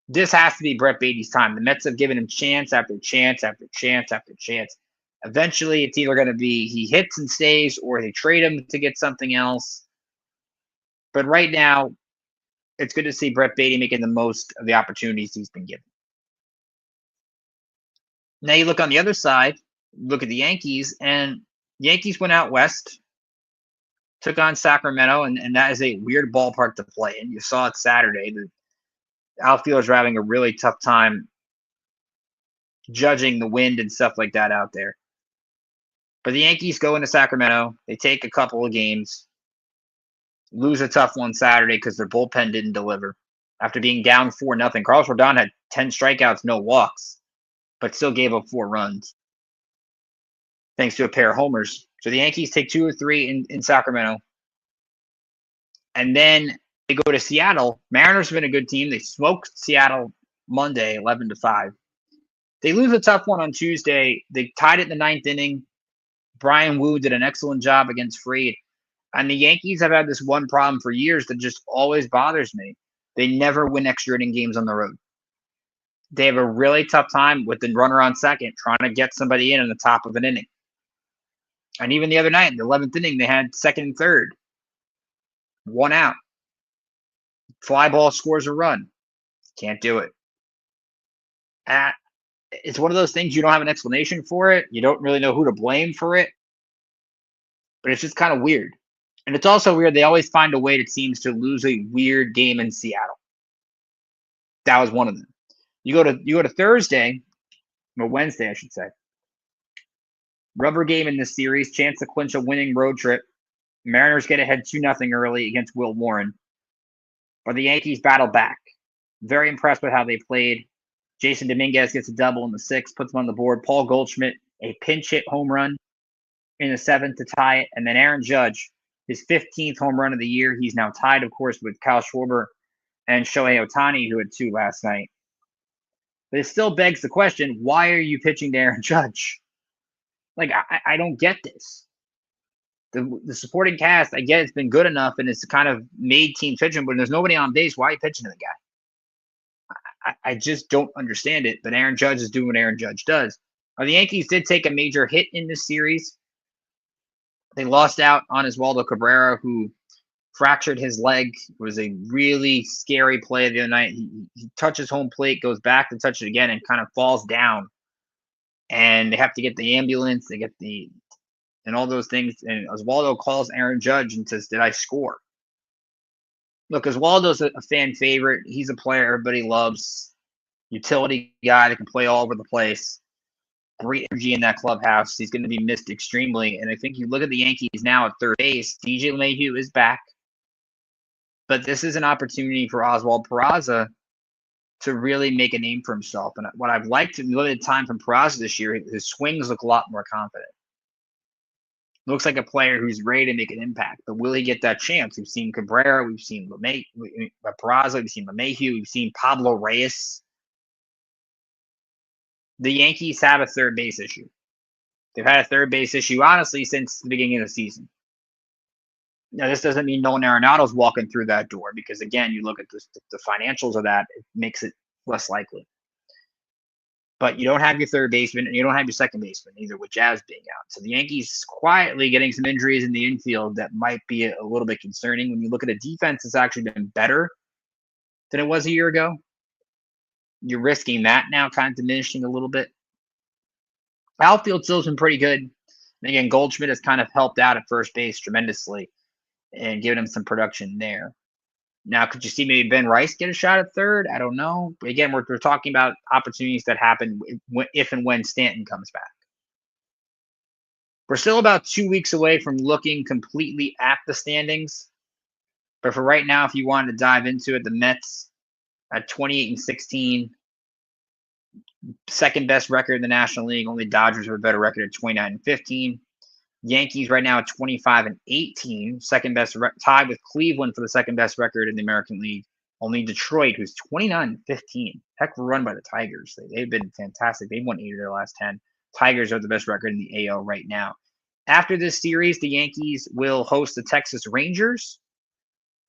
A: This has to be Brett Beatty's time. The Mets have given him chance after chance after chance after chance. Eventually, it's either going to be he hits and stays or they trade him to get something else. But right now, it's good to see Brett Beatty making the most of the opportunities he's been given. Now you look on the other side, look at the Yankees, and Yankees went out west, took on Sacramento, and that is a weird ballpark to play in. You saw it Saturday. The outfielders were having a really tough time judging the wind and stuff like that out there. But the Yankees go into Sacramento. They take a couple of games, lose a tough one Saturday because their bullpen didn't deliver. After being down 4-0, Carlos Rodon had 10 strikeouts, no walks, but still gave up 4 runs, thanks to a pair of homers. So the Yankees take 2 or 3 in Sacramento. And then they go to Seattle. Mariners have been a good team. They smoked Seattle Monday, 11-5. They lose a tough one on Tuesday. They tied it in the 9th inning. Brian Wu did an excellent job against Fried. And the Yankees have had this one problem for years that just always bothers me. They never win extra inning games on the road. they have a really tough time with the runner on second trying to get somebody in the top of an inning. And even the other night, in the 11th inning, they had second and third. 1 out. Fly ball scores a run. Can't do it. It's one of those things you don't have an explanation for it. You don't really know who to blame for it. But it's just kind of weird. And it's also weird. They always find a way, it seems, to lose a weird game in Seattle. That was one of them. You go to Thursday, or Wednesday, I should say. Rubber game in this series, chance to clinch a winning road trip. Mariners get ahead 2-0 early against Will Warren. But the Yankees battle back. Very impressed with how they played. Jason Dominguez gets a double in the 6th, puts them on the board. Paul Goldschmidt, a pinch hit home run in the 7th to tie it. And then Aaron Judge, his 15th home run of the year. He's now tied, of course, with Kyle Schwarber and Shohei Ohtani, who had 2 last night. But it still begs the question, why are you pitching to Aaron Judge? Like, I don't get this. The supporting cast, I get it's been good enough and it's kind of made teams pitching, but there's nobody on base. Why are you pitching to the guy? I just don't understand it. But Aaron Judge is doing what Aaron Judge does. The Yankees did take a major hit in this series. They lost out on Oswaldo Cabrera, who fractured his leg. It was a really scary play the other night. He touches home plate, goes back to touch it again, and kind of falls down. And they have to get the ambulance. They get and all those things. And Oswaldo calls Aaron Judge and says, "Did I score?" Look, Oswaldo's a fan favorite. He's a player everybody loves. Utility guy that can play all over the place. Great energy in that clubhouse. He's going to be missed extremely. And I think you look at the Yankees now at third base. DJ LeMahieu is back. But this is an opportunity for Oswald Peraza to really make a name for himself. And what I've liked in limited time from Peraza this year, his swings look a lot more confident. Looks like a player who's ready to make an impact. But will he get that chance? We've seen Cabrera. We've seen Peraza. We've seen LeMahieu. We've seen Pablo Reyes. The Yankees have a third base issue. They've had a third base issue, honestly, since the beginning of the season. Now, this doesn't mean Nolan Arenado's walking through that door because, again, you look at the financials of that, it makes it less likely. But you don't have your third baseman and you don't have your second baseman, either, with Jazz being out. So the Yankees quietly getting some injuries in the infield that might be a little bit concerning. When you look at a defense that's actually been better than it was a year ago, you're risking that now kind of diminishing a little bit. Outfield still's been pretty good. And again, Goldschmidt has kind of helped out at first base tremendously and given him some production there. Now, could you see maybe Ben Rice get a shot at third? I don't know. But again, we're talking about opportunities that happen if and when Stanton comes back. We're still about 2 weeks away from looking completely at the standings. But for right now, if you wanted to dive into it, the Mets at 28-16, second best record in the National League. Only Dodgers have a better record at 29-15. Yankees right now at 25-18, second best, tied with Cleveland for the second best record in the American League. Only Detroit, who's 29-15. Heck of a run by the Tigers. They've been fantastic. They've won 8 of their last 10. Tigers are the best record in the AL right now. After this series, the Yankees will host the Texas Rangers.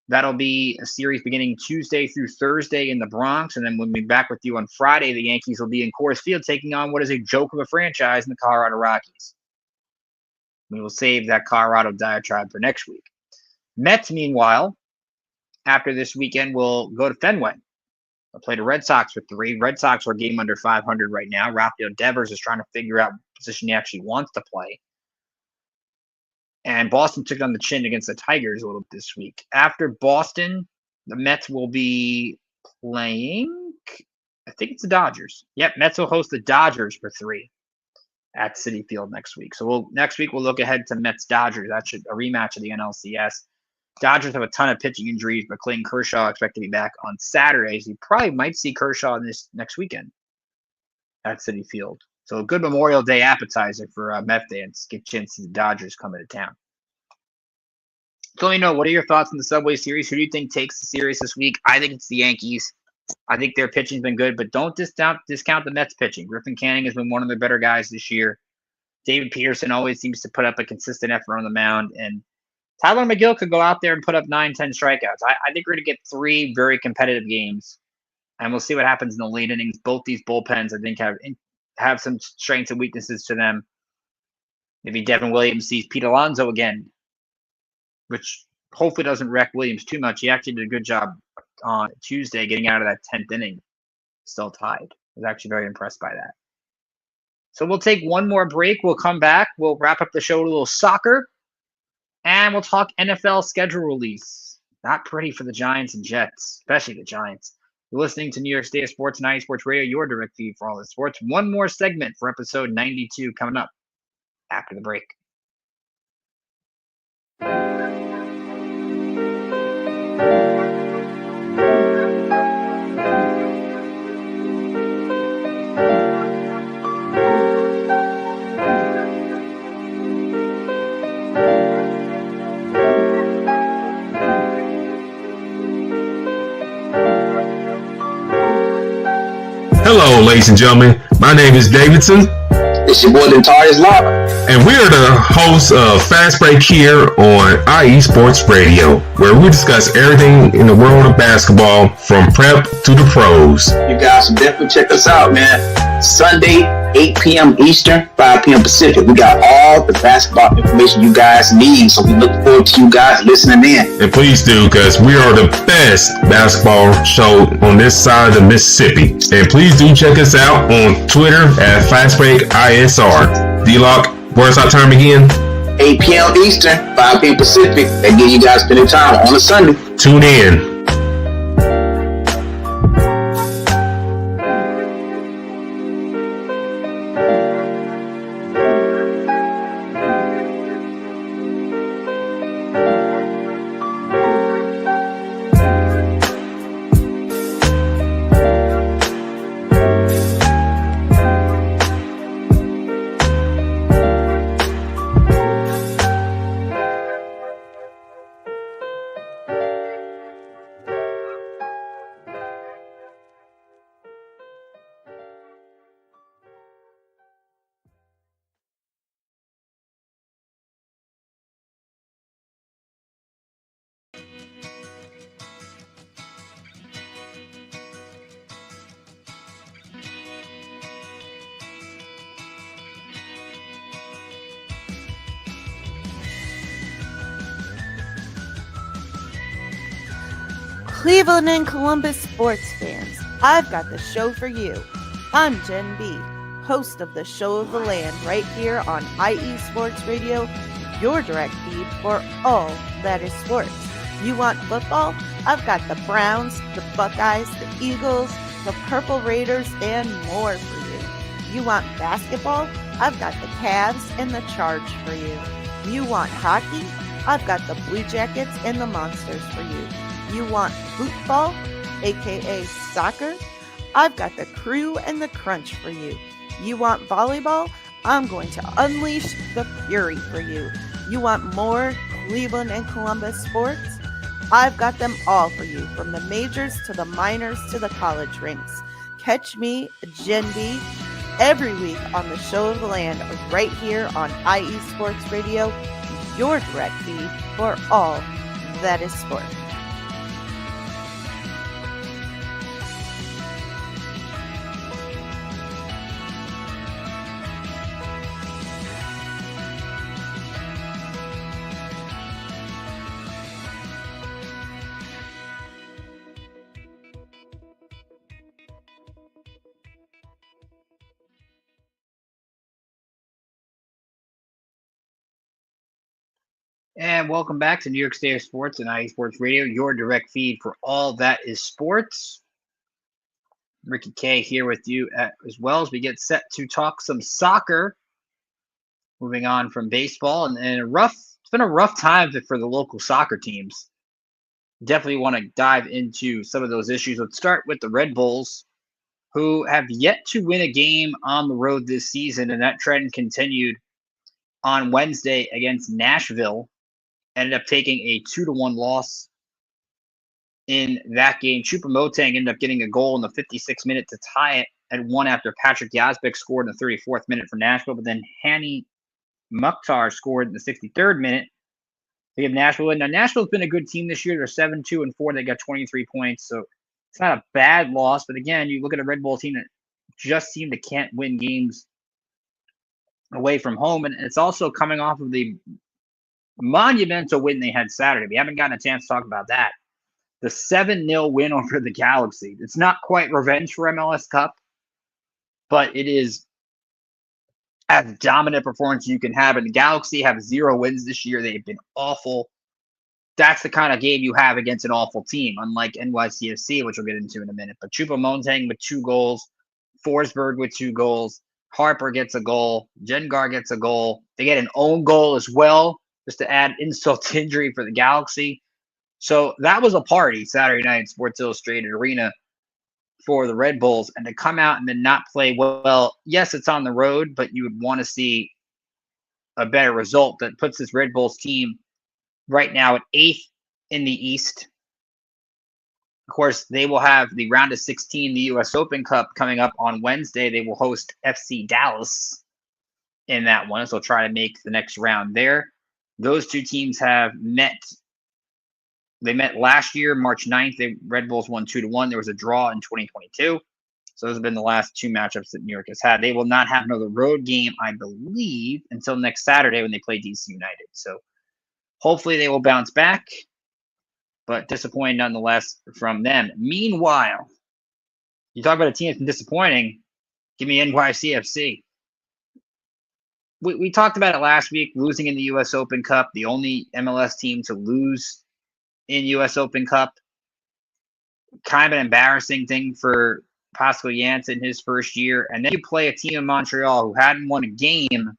A: That'll be a series beginning Tuesday through Thursday in the Bronx. And then we'll be back with you on Friday. The Yankees will be in Coors Field taking on what is a joke of a franchise in the Colorado Rockies. We will save that Colorado diatribe for next week. Mets, meanwhile, after this weekend, will go to Fenway. They'll play the Red Sox for 3. Red Sox are a game under 500 right now. Rafael Devers is trying to figure out what position he actually wants to play. And Boston took it on the chin against the Tigers a little bit this week. After Boston, the Mets will be playing, I think it's the Dodgers. Yep, Mets will host the Dodgers for 3 at Citi Field next week. So next week we'll look ahead to Mets-Dodgers. That's a rematch of the NLCS. Dodgers have a ton of pitching injuries, but Clayton Kershaw expected to be back on Saturday. So you probably might see Kershaw this next weekend at Citi Field. So a good Memorial Day appetizer for Met fans. Get a chance to see the Dodgers coming to town. So let me know, what are your thoughts on the Subway Series? Who do you think takes the series this week? I think it's the Yankees. I think their pitching's been good, but don't discount the Mets pitching. Griffin Canning has been one of their better guys this year. David Peterson always seems to put up a consistent effort on the mound. And Tyler McGill could go out there and put up 9-10 strikeouts. I think we're going to get 3 very competitive games and we'll see what happens in the late innings. Both these bullpens, I think, have some strengths and weaknesses to them. Maybe Devin Williams sees Pete Alonso again, which hopefully doesn't wreck Williams too much. He actually did a good job on Tuesday getting out of that 10th inning, still tied. I was actually very impressed by that. So we'll take one more break. We'll come back. We'll wrap up the show with a little soccer, and we'll talk NFL schedule release. Not pretty for the Giants and Jets, especially the Giants. You're listening to New York State of Sports, 90 Sports Radio, your direct feed for all the sports. One more segment for episode 92 coming up after the break.
G: Hello, ladies and gentlemen. My name is Davidson.
H: It's your boy, Dentarius Locke.
G: And we are the hosts of Fast Break here on IE Sports Radio, where we discuss everything in the world of basketball from prep to the pros.
H: You guys should definitely check us out, man. Sunday, 8 p.m. Eastern, 5 p.m. Pacific. We got all the basketball information you guys need, so we look forward to you guys listening in.
G: And please do, because we are the best basketball show on this side of the Mississippi. And please do check us out on Twitter at FastBreakISR. D-Lock, where's our time again?
H: 8 p.m. Eastern, 5 p.m. Pacific. That give you guys plenty of time on a Sunday.
G: Tune in.
D: Cleveland and Columbus sports fans, I've got the show for you. I'm Jen B, host of the Show of the Land right here on IE Sports Radio, your direct feed for all that is sports. You want football? I've got the Browns, the Buckeyes, the Eagles, the Purple Raiders, and more for you. You want basketball? I've got the Cavs and the Charge for you. You want hockey? I've got the Blue Jackets and the Monsters for you. You want football, aka soccer? I've got the Crew and the Crunch for you. You want volleyball? I'm going to unleash the fury for you. You want more Cleveland and Columbus sports? I've got them all for you, from the majors to the minors to the college rinks. Catch me, Jen B, every week on the Show of the Land right here on IE Sports Radio, your direct feed for all that is sport.
A: And welcome back to New York State of Sports and IE Sports Radio, your direct feed for all that is sports. Ricky K here with you as well as we get set to talk some soccer. Moving on from baseball, and it's been a rough time for the local soccer teams. Definitely want to dive into some of those issues. Let's start with the Red Bulls, who have yet to win a game on the road this season, and that trend continued on Wednesday against Nashville. Ended up taking a 2-1 loss in that game. Choupo-Moting ended up getting a goal in the 56th minute to tie it at 1 after Patrick Yazbek scored in the 34th minute for Nashville, but then Hani Mukhtar scored in the 63rd minute to give Nashville win. Now, Nashville's been a good team this year. They're 7-2-4. They got 23 points, so It's not a bad loss, but again, you look at a Red Bull team that just seemed to can't win games away from home, and it's also coming off of the monumental win they had Saturday. We haven't gotten a chance to talk about that. The 7-0 win over the Galaxy. It's not quite revenge for MLS Cup, but it is as dominant performance you can have. And the Galaxy have 0 wins this year. They've been awful. That's the kind of game you have against an awful team, unlike NYCFC, which we'll get into in a minute. But Choupo-Moting with 2 goals, Forsberg with 2 goals, Harper gets a goal, Jengar gets a goal. They get an own goal as well, just to add insult to injury for the Galaxy. So that was a party Saturday night at Sports Illustrated Arena for the Red Bulls. And to come out and then not play well, yes, it's on the road, but you would want to see a better result that puts this Red Bulls team right now at 8th in the East. Of course, they will have the round of 16, the U.S. Open Cup, coming up on Wednesday. They will host FC Dallas in that one, so they'll try to make the next round there. Those two teams have met. They met last year, March 9th. The Red Bulls won 2-1. There was a draw in 2022. So those have been the last 2 matchups that New York has had. They will not have another road game, I believe, until next Saturday when they play DC United. So hopefully they will bounce back, but disappointing nonetheless from them. Meanwhile, you talk about a team that's been disappointing. Give me NYCFC. We talked about it last week, losing in the U.S. Open Cup, the only MLS team to lose in U.S. Open Cup. Kind of an embarrassing thing for Pascal Janssen his first year. And then you play a team in Montreal who hadn't won a game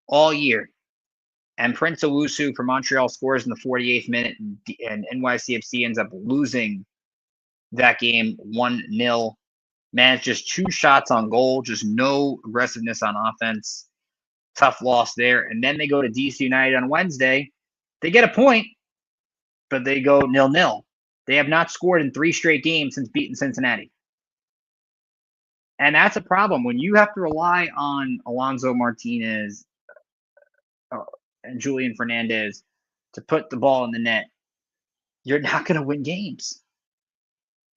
A: all year. And Prince Owusu from Montreal scores in the 48th minute, and NYCFC ends up losing that game 1-0. Man, it's just 2 shots on goal, just no aggressiveness on offense. Tough loss there. And then they go to DC United on Wednesday. They get a point, but they go 0-0. They have not scored in 3 straight games since beating Cincinnati. And that's a problem. When you have to rely on Alonso Martinez and Julian Fernandez to put the ball in the net, you're not going to win games.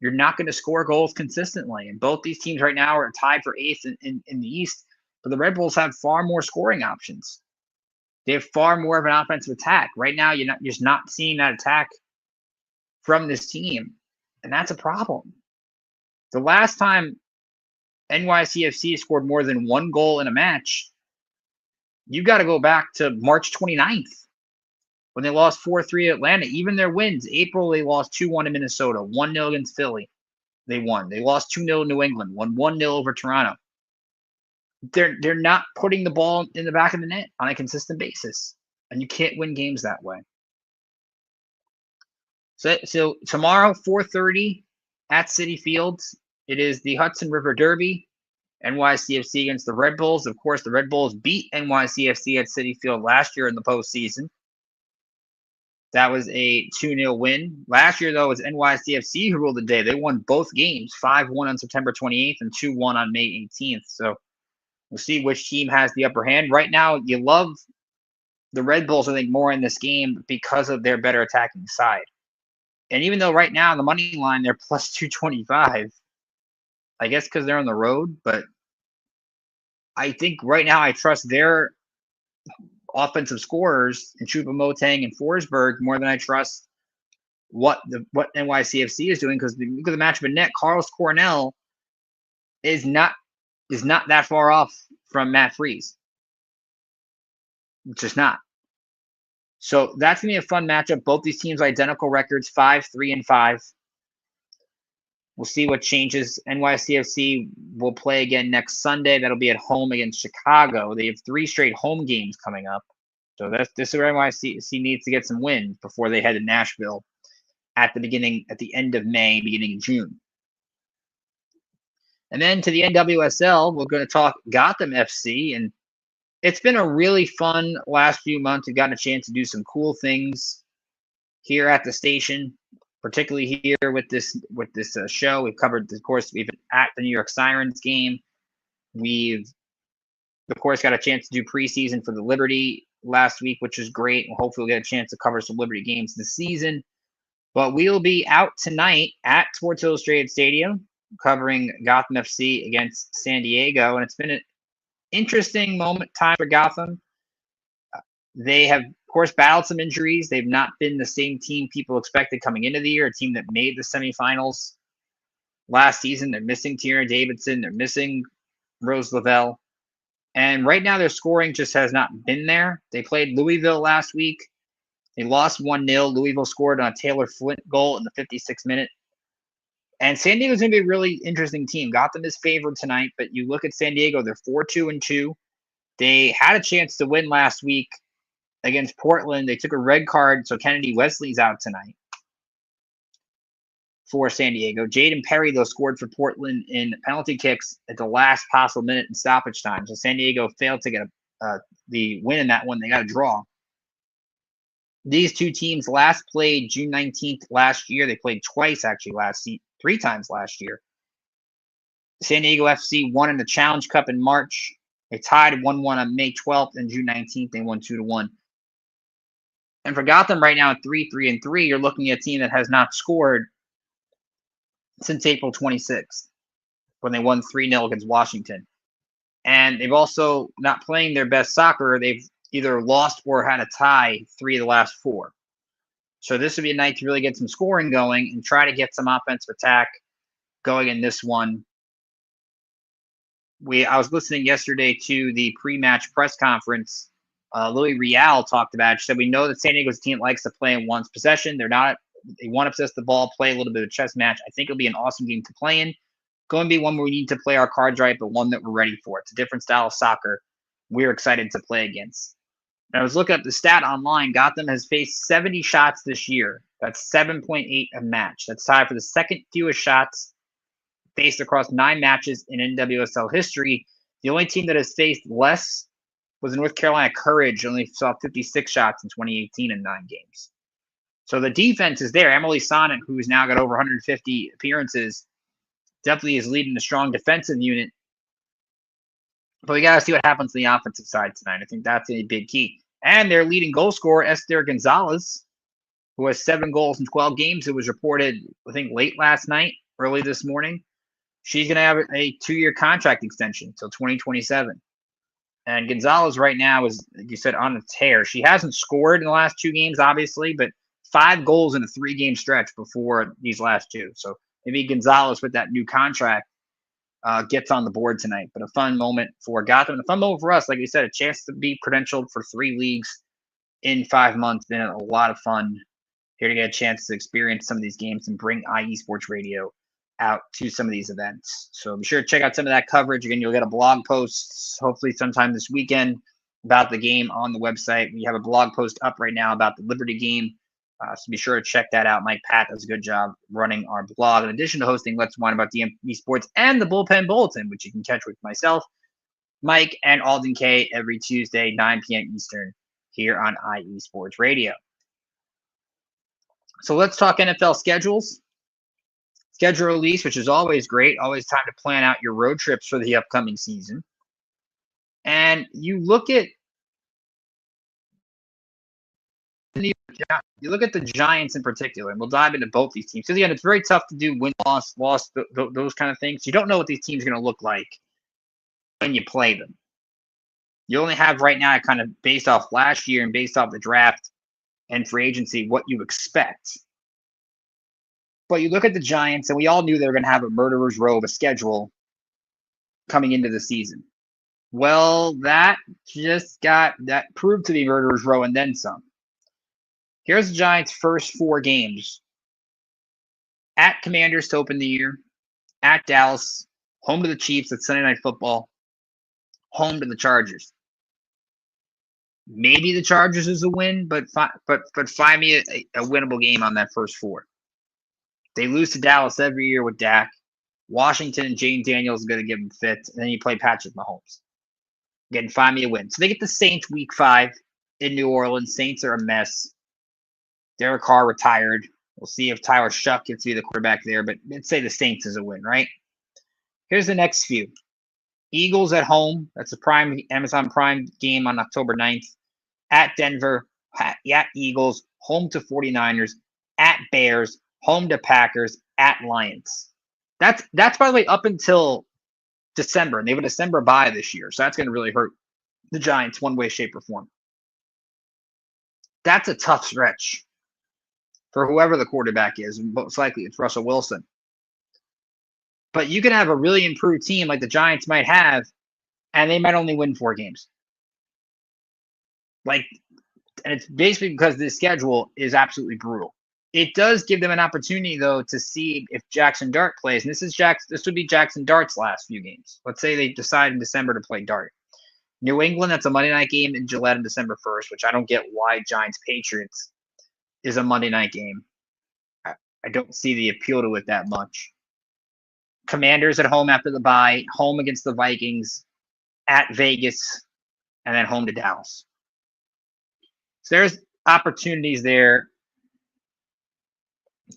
A: You're not going to score goals consistently. And both these teams right now are tied for 8th in the East, but the Red Bulls have far more scoring options. They have far more of an offensive attack. Right now, you're just not seeing that attack from this team, and that's a problem. The last time NYCFC scored more than 1 goal in a match, you got to go back to March 29th when they lost 4-3 at Atlanta. Even their wins, April they lost 2-1 to Minnesota, 1-0 against Philly. They won. They lost 2-0 to New England, won 1-0 over Toronto. They're not putting the ball in the back of the net on a consistent basis, and you can't win games that way. So tomorrow, 4:30 at Citi Field, it is the Hudson River Derby, NYCFC against the Red Bulls. Of course, the Red Bulls beat NYCFC at Citi Field last year in the postseason. That was a 2-0 win. Last year, though, it was NYCFC who ruled the day. They won both games, 5-1 on September 28th and 2-1 on May 18th. So we'll see which team has the upper hand. Right now, you love the Red Bulls, I think, more in this game because of their better attacking side. And even though right now on the money line they're plus 225, I guess because they're on the road, but I think right now I trust their offensive scorers in Choupo-Moting and Forsberg more than I trust what NYCFC is doing, because look at the matchup in net. Carlos Cornell is not that far off from Matt Freese. It's just not. So that's going to be a fun matchup. Both these teams identical records, 5-3-5. We'll see what changes. NYCFC will play again next Sunday. That'll be at home against Chicago. They have 3 straight home games coming up. So this is where NYCFC needs to get some wins before they head to Nashville at the end of May, beginning of June. And then to the NWSL, we're going to talk Gotham FC, and it's been a really fun last few months. We've gotten a chance to do some cool things here at the station, particularly here with this show. We've covered, of course, we've been at the New York Sirens game. We've, of course, got a chance to do preseason for the Liberty last week, which was great. And hopefully we'll get a chance to cover some Liberty games this season. But we'll be out tonight at Sports Illustrated Stadium covering Gotham FC against San Diego. And it's been an interesting time for Gotham. They have, of course, battled some injuries. They've not been the same team people expected coming into the year, a team that made the semifinals last season. They're missing Tierra Davidson. They're missing Rose Lavelle. And right now their scoring just has not been there. They played Louisville last week. They lost 1-0. Louisville scored on a Taylor Flint goal in the 56th minute. And San Diego's going to be a really interesting team. Gotham is favored tonight, but you look at San Diego, they're 4-2-2. They had a chance to win last week against Portland. They took a red card, so Kennedy Wesley's out tonight for San Diego. Jaden Perry, though, scored for Portland in penalty kicks at the last possible minute in stoppage time. So San Diego failed to get the win in that one. They got a draw. These two teams last played June 19th last year. They played twice, actually, three times last year. San Diego FC won in the Challenge Cup in March. They tied 1-1 on May 12th, and June 19th, they won 2-1. And for Gotham right now at 3-3-3, you're looking at a team that has not scored since April 26th, when they won 3-0 against Washington. And they've also not playing their best soccer. They've either lost or had a tie 3 of the last 4. So this would be a night to really get some scoring going and try to get some offensive attack going in this one. I was listening yesterday to the pre-match press conference. Louis Real talked about it. She said, we know that San Diego's team likes to play in one's possession. They want to possess the ball, play a little bit of a chess match. I think it'll be an awesome game to play in. Going to be one where we need to play our cards right, but one that we're ready for. It's a different style of soccer we're excited to play against. And I was looking up the stat online. Gotham has faced 70 shots this year. That's 7.8 a match. That's tied for the second fewest shots faced across 9 matches in NWSL history. The only team that has faced less was North Carolina Courage. Only saw 56 shots in 2018 in 9 games. So the defense is there. Emily Sonnet, who's now got over 150 appearances, definitely is leading a strong defensive unit. But we got to see what happens on the offensive side tonight. I think that's a big key. And their leading goal scorer, Esther Gonzalez, who has 7 goals in 12 games. It was reported, I think, late last night, early this morning. She's going to have a 2-year contract extension until 2027. And Gonzalez right now is, like you said, on a tear. She hasn't scored in the last 2 games, obviously, but 5 goals in a 3-game stretch before these last 2. So maybe Gonzalez with that new contract gets on the board tonight. But a fun moment for Gotham, and a fun moment for us. Like you said, a chance to be credentialed for 3 leagues in 5 months. Been a lot of fun here to get a chance to experience some of these games and bring IE Sports Radio out to some of these events. So be sure to check out some of that coverage. Again, you'll get a blog post hopefully sometime this weekend about the game on the website. We have a blog post up right now about the Liberty game. So be sure to check that out. Mike Pat does a good job running our blog, in addition to hosting Let's Wine About DMV Sports and the Bullpen Bulletin, which you can catch with myself, Mike, and Alden K every Tuesday, 9 p.m. Eastern, here on IE Sports Radio. So let's talk NFL schedules. Schedule release, which is always great. Always time to plan out your road trips for the upcoming season. And you look at the Giants in particular, and we'll dive into both these teams. Because again, it's very tough to do win-loss, those kind of things. You don't know what these teams are going to look like when you play them. You only have right now, kind of based off last year and based off the draft and free agency, what you expect. But you look at the Giants, and we all knew they were going to have a murderer's row of a schedule coming into the season. Well, that proved to be murderer's row and then some. Here's the Giants' first 4 games. At Commanders to open the year, at Dallas, home to the Chiefs at Sunday Night Football, home to the Chargers. Maybe the Chargers is a win, but find me a winnable game on that first 4. They lose to Dallas every year with Dak. Washington and Jane Daniels are going to give them fits, and then you play Patrick Mahomes. Again, find me a win. So they get the Saints week 5 in New Orleans. Saints are a mess. Derek Carr retired. We'll see if Tyler Shuck gets to be the quarterback there, but let's say the Saints is a win, right? Here's the next few. Eagles at home. That's a Amazon Prime game on October 9th. At Denver, at Eagles, home to 49ers, at Bears, home to Packers, at Lions. That's by the way up until December, and they have a December bye this year, so that's going to really hurt the Giants one way, shape, or form. That's a tough stretch for whoever the quarterback is. Most likely it's Russell Wilson. But you can have a really improved team like the Giants might have, and they might only win 4 games. And it's basically because this schedule is absolutely brutal. It does give them an opportunity, though, to see if Jackson Dart plays. And this would be Jackson Dart's last few games. Let's say they decide in December to play Dart. New England, that's a Monday night game in Gillette on December 1st, which I don't get why Giants-Patriots is a Monday night game. I don't see the appeal to it that much. Commanders at home after the bye, home against the Vikings, at Vegas, and then home to Dallas. So there's opportunities there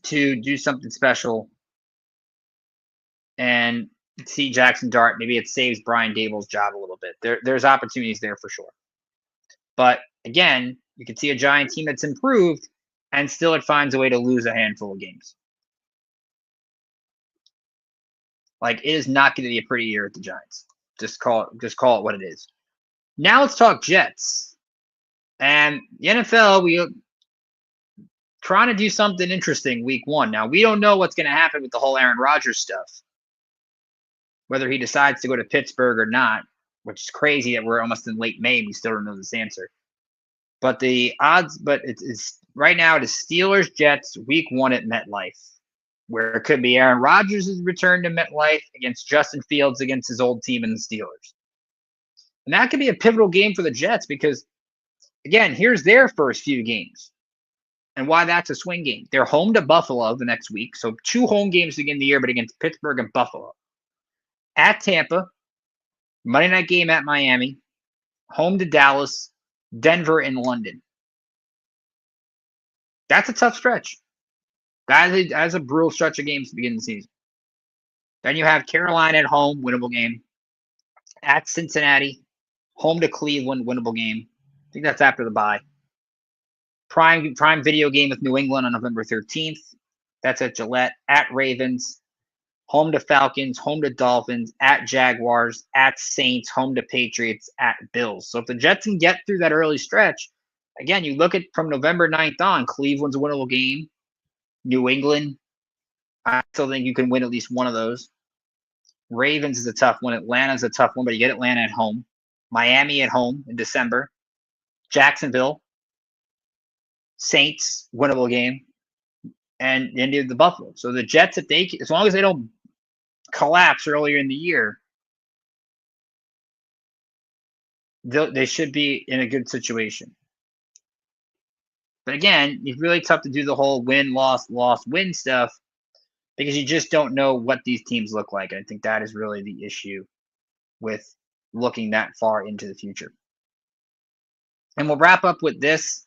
A: to do something special and see Jackson Dart. Maybe it saves Brian Dable's job a little bit. There's opportunities there for sure. But again, you can see a Giant team that's improved and still it finds a way to lose a handful of games. It is not going to be a pretty year at the Giants. Just call it what it is. Now let's talk Jets. And the NFL, we trying to do something interesting week 1. Now, we don't know what's going to happen with the whole Aaron Rodgers stuff. Whether he decides to go to Pittsburgh or not, which is crazy that we're almost in late May and we still don't know this answer. But the odds, it's right now it is Steelers Jets week 1 at MetLife, where it could be Aaron Rodgers' return to MetLife against Justin Fields against his old team in the Steelers. And that could be a pivotal game for the Jets because, again, here's their first few games and why that's a swing game. They're home to Buffalo the next week, so 2 home games to begin the year, but against Pittsburgh and Buffalo. At Tampa, Monday night game at Miami, home to Dallas, Denver, and London. That's a tough stretch. That is a brutal stretch of games to begin the season. Then you have Carolina at home, winnable game. At Cincinnati, home to Cleveland, winnable game. I think that's after the bye. Prime video game with New England on November 13th. That's at Gillette. At Ravens, home to Falcons, home to Dolphins, at Jaguars, at Saints, home to Patriots, at Bills. So if the Jets can get through that early stretch, again, you look at from November 9th on, Cleveland's a winnable game. New England, I still think you can win at least one of those. Ravens is a tough one. Atlanta's a tough one, but you get Atlanta at home. Miami at home in December. Jacksonville. Saints, winnable game. And the end of the Buffalo. So the Jets, as long as they don't collapse earlier in the year, they should be in a good situation. But again, it's really tough to do the whole win, loss, win stuff because you just don't know what these teams look like. I think that is really the issue with looking that far into the future. And we'll wrap up with this.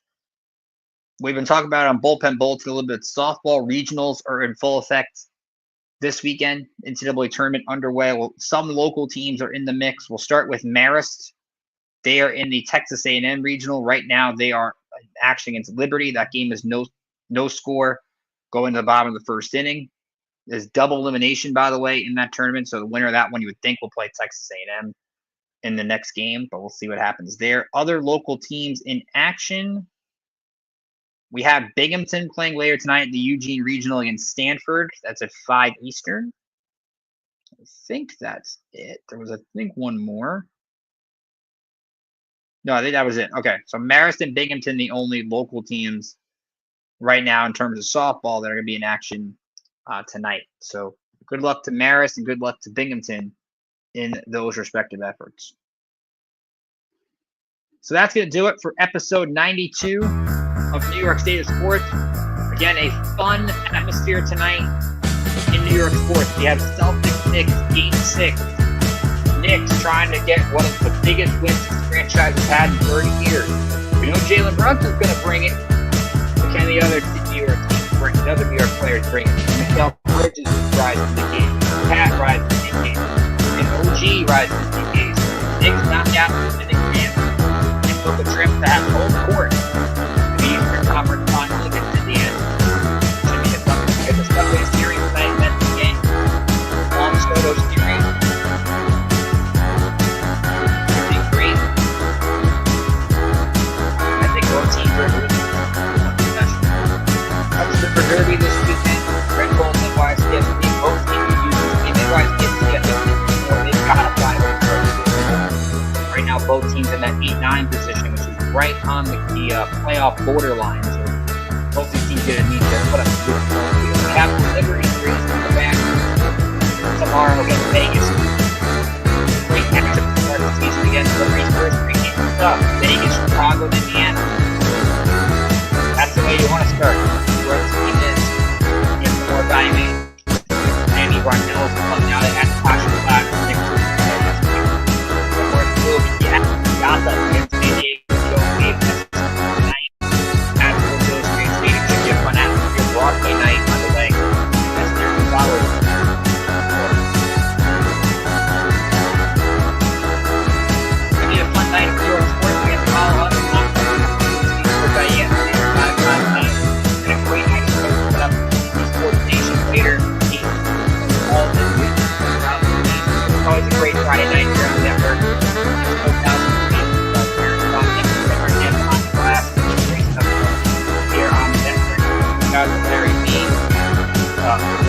A: We've been talking about it on Bullpen Bulletin a little bit. Softball regionals are in full effect this weekend. NCAA tournament underway. Well, some local teams are in the mix. We'll start with Marist. They are in the Texas A&M regional. Right now, they are action against Liberty. That game is no score going to the bottom of the first inning. There's double elimination, by the way, in that tournament. So the winner of that one, you would think, will play Texas A&M in the next game, but we'll see what happens there. Other local teams in action. We have Binghamton playing later tonight at the Eugene Regional against Stanford. That's at 5 Eastern. I think that's it. There was, I think, one more. No, I think that was it. Okay, so Marist and Binghamton, the only local teams right now in terms of softball that are going to be in action tonight. So good luck to Marist and good luck to Binghamton in those respective efforts. So that's going to do it for episode 92 of New York State of Sports. Again, a fun atmosphere tonight in New York sports. We have Celtics Knicks Game 6. Knicks trying to get one of the biggest wins this franchise has had in 30 years. We know Jalen Brunson's going to bring it, but can the other New York teams bring it? The other New York players bring it. Miguel Bridges rises to the game. Pat rises to the game. And OG rises to the game. Knicks knocked out the Knicks fans and took a trip to have home court to the Eastern Conference Finals against Indiana. in that 8-9 position, which is right on the playoff borderline. So both these teams going to need to put up a good performance. We have liver injuries in the back tomorrow against Vegas. Great matchup to start the season against Liberty's first three games up. Vegas, Chicago, and Indiana. That's the way you want to start. Where this team is, get some more diamond. Andy Barnell's coming out at Tasha Black. Got that against San Diego game tonight. After those great stadium should be a fun atmosphere. Broadway night underway. That's their flowers. It's going to be a fun night of New York sports. We have to follow up on for Diane and 5 and a great night to put up the Sports Nation later. All this week. It's always a great Friday night here on the network. Here on the network, got Larry B.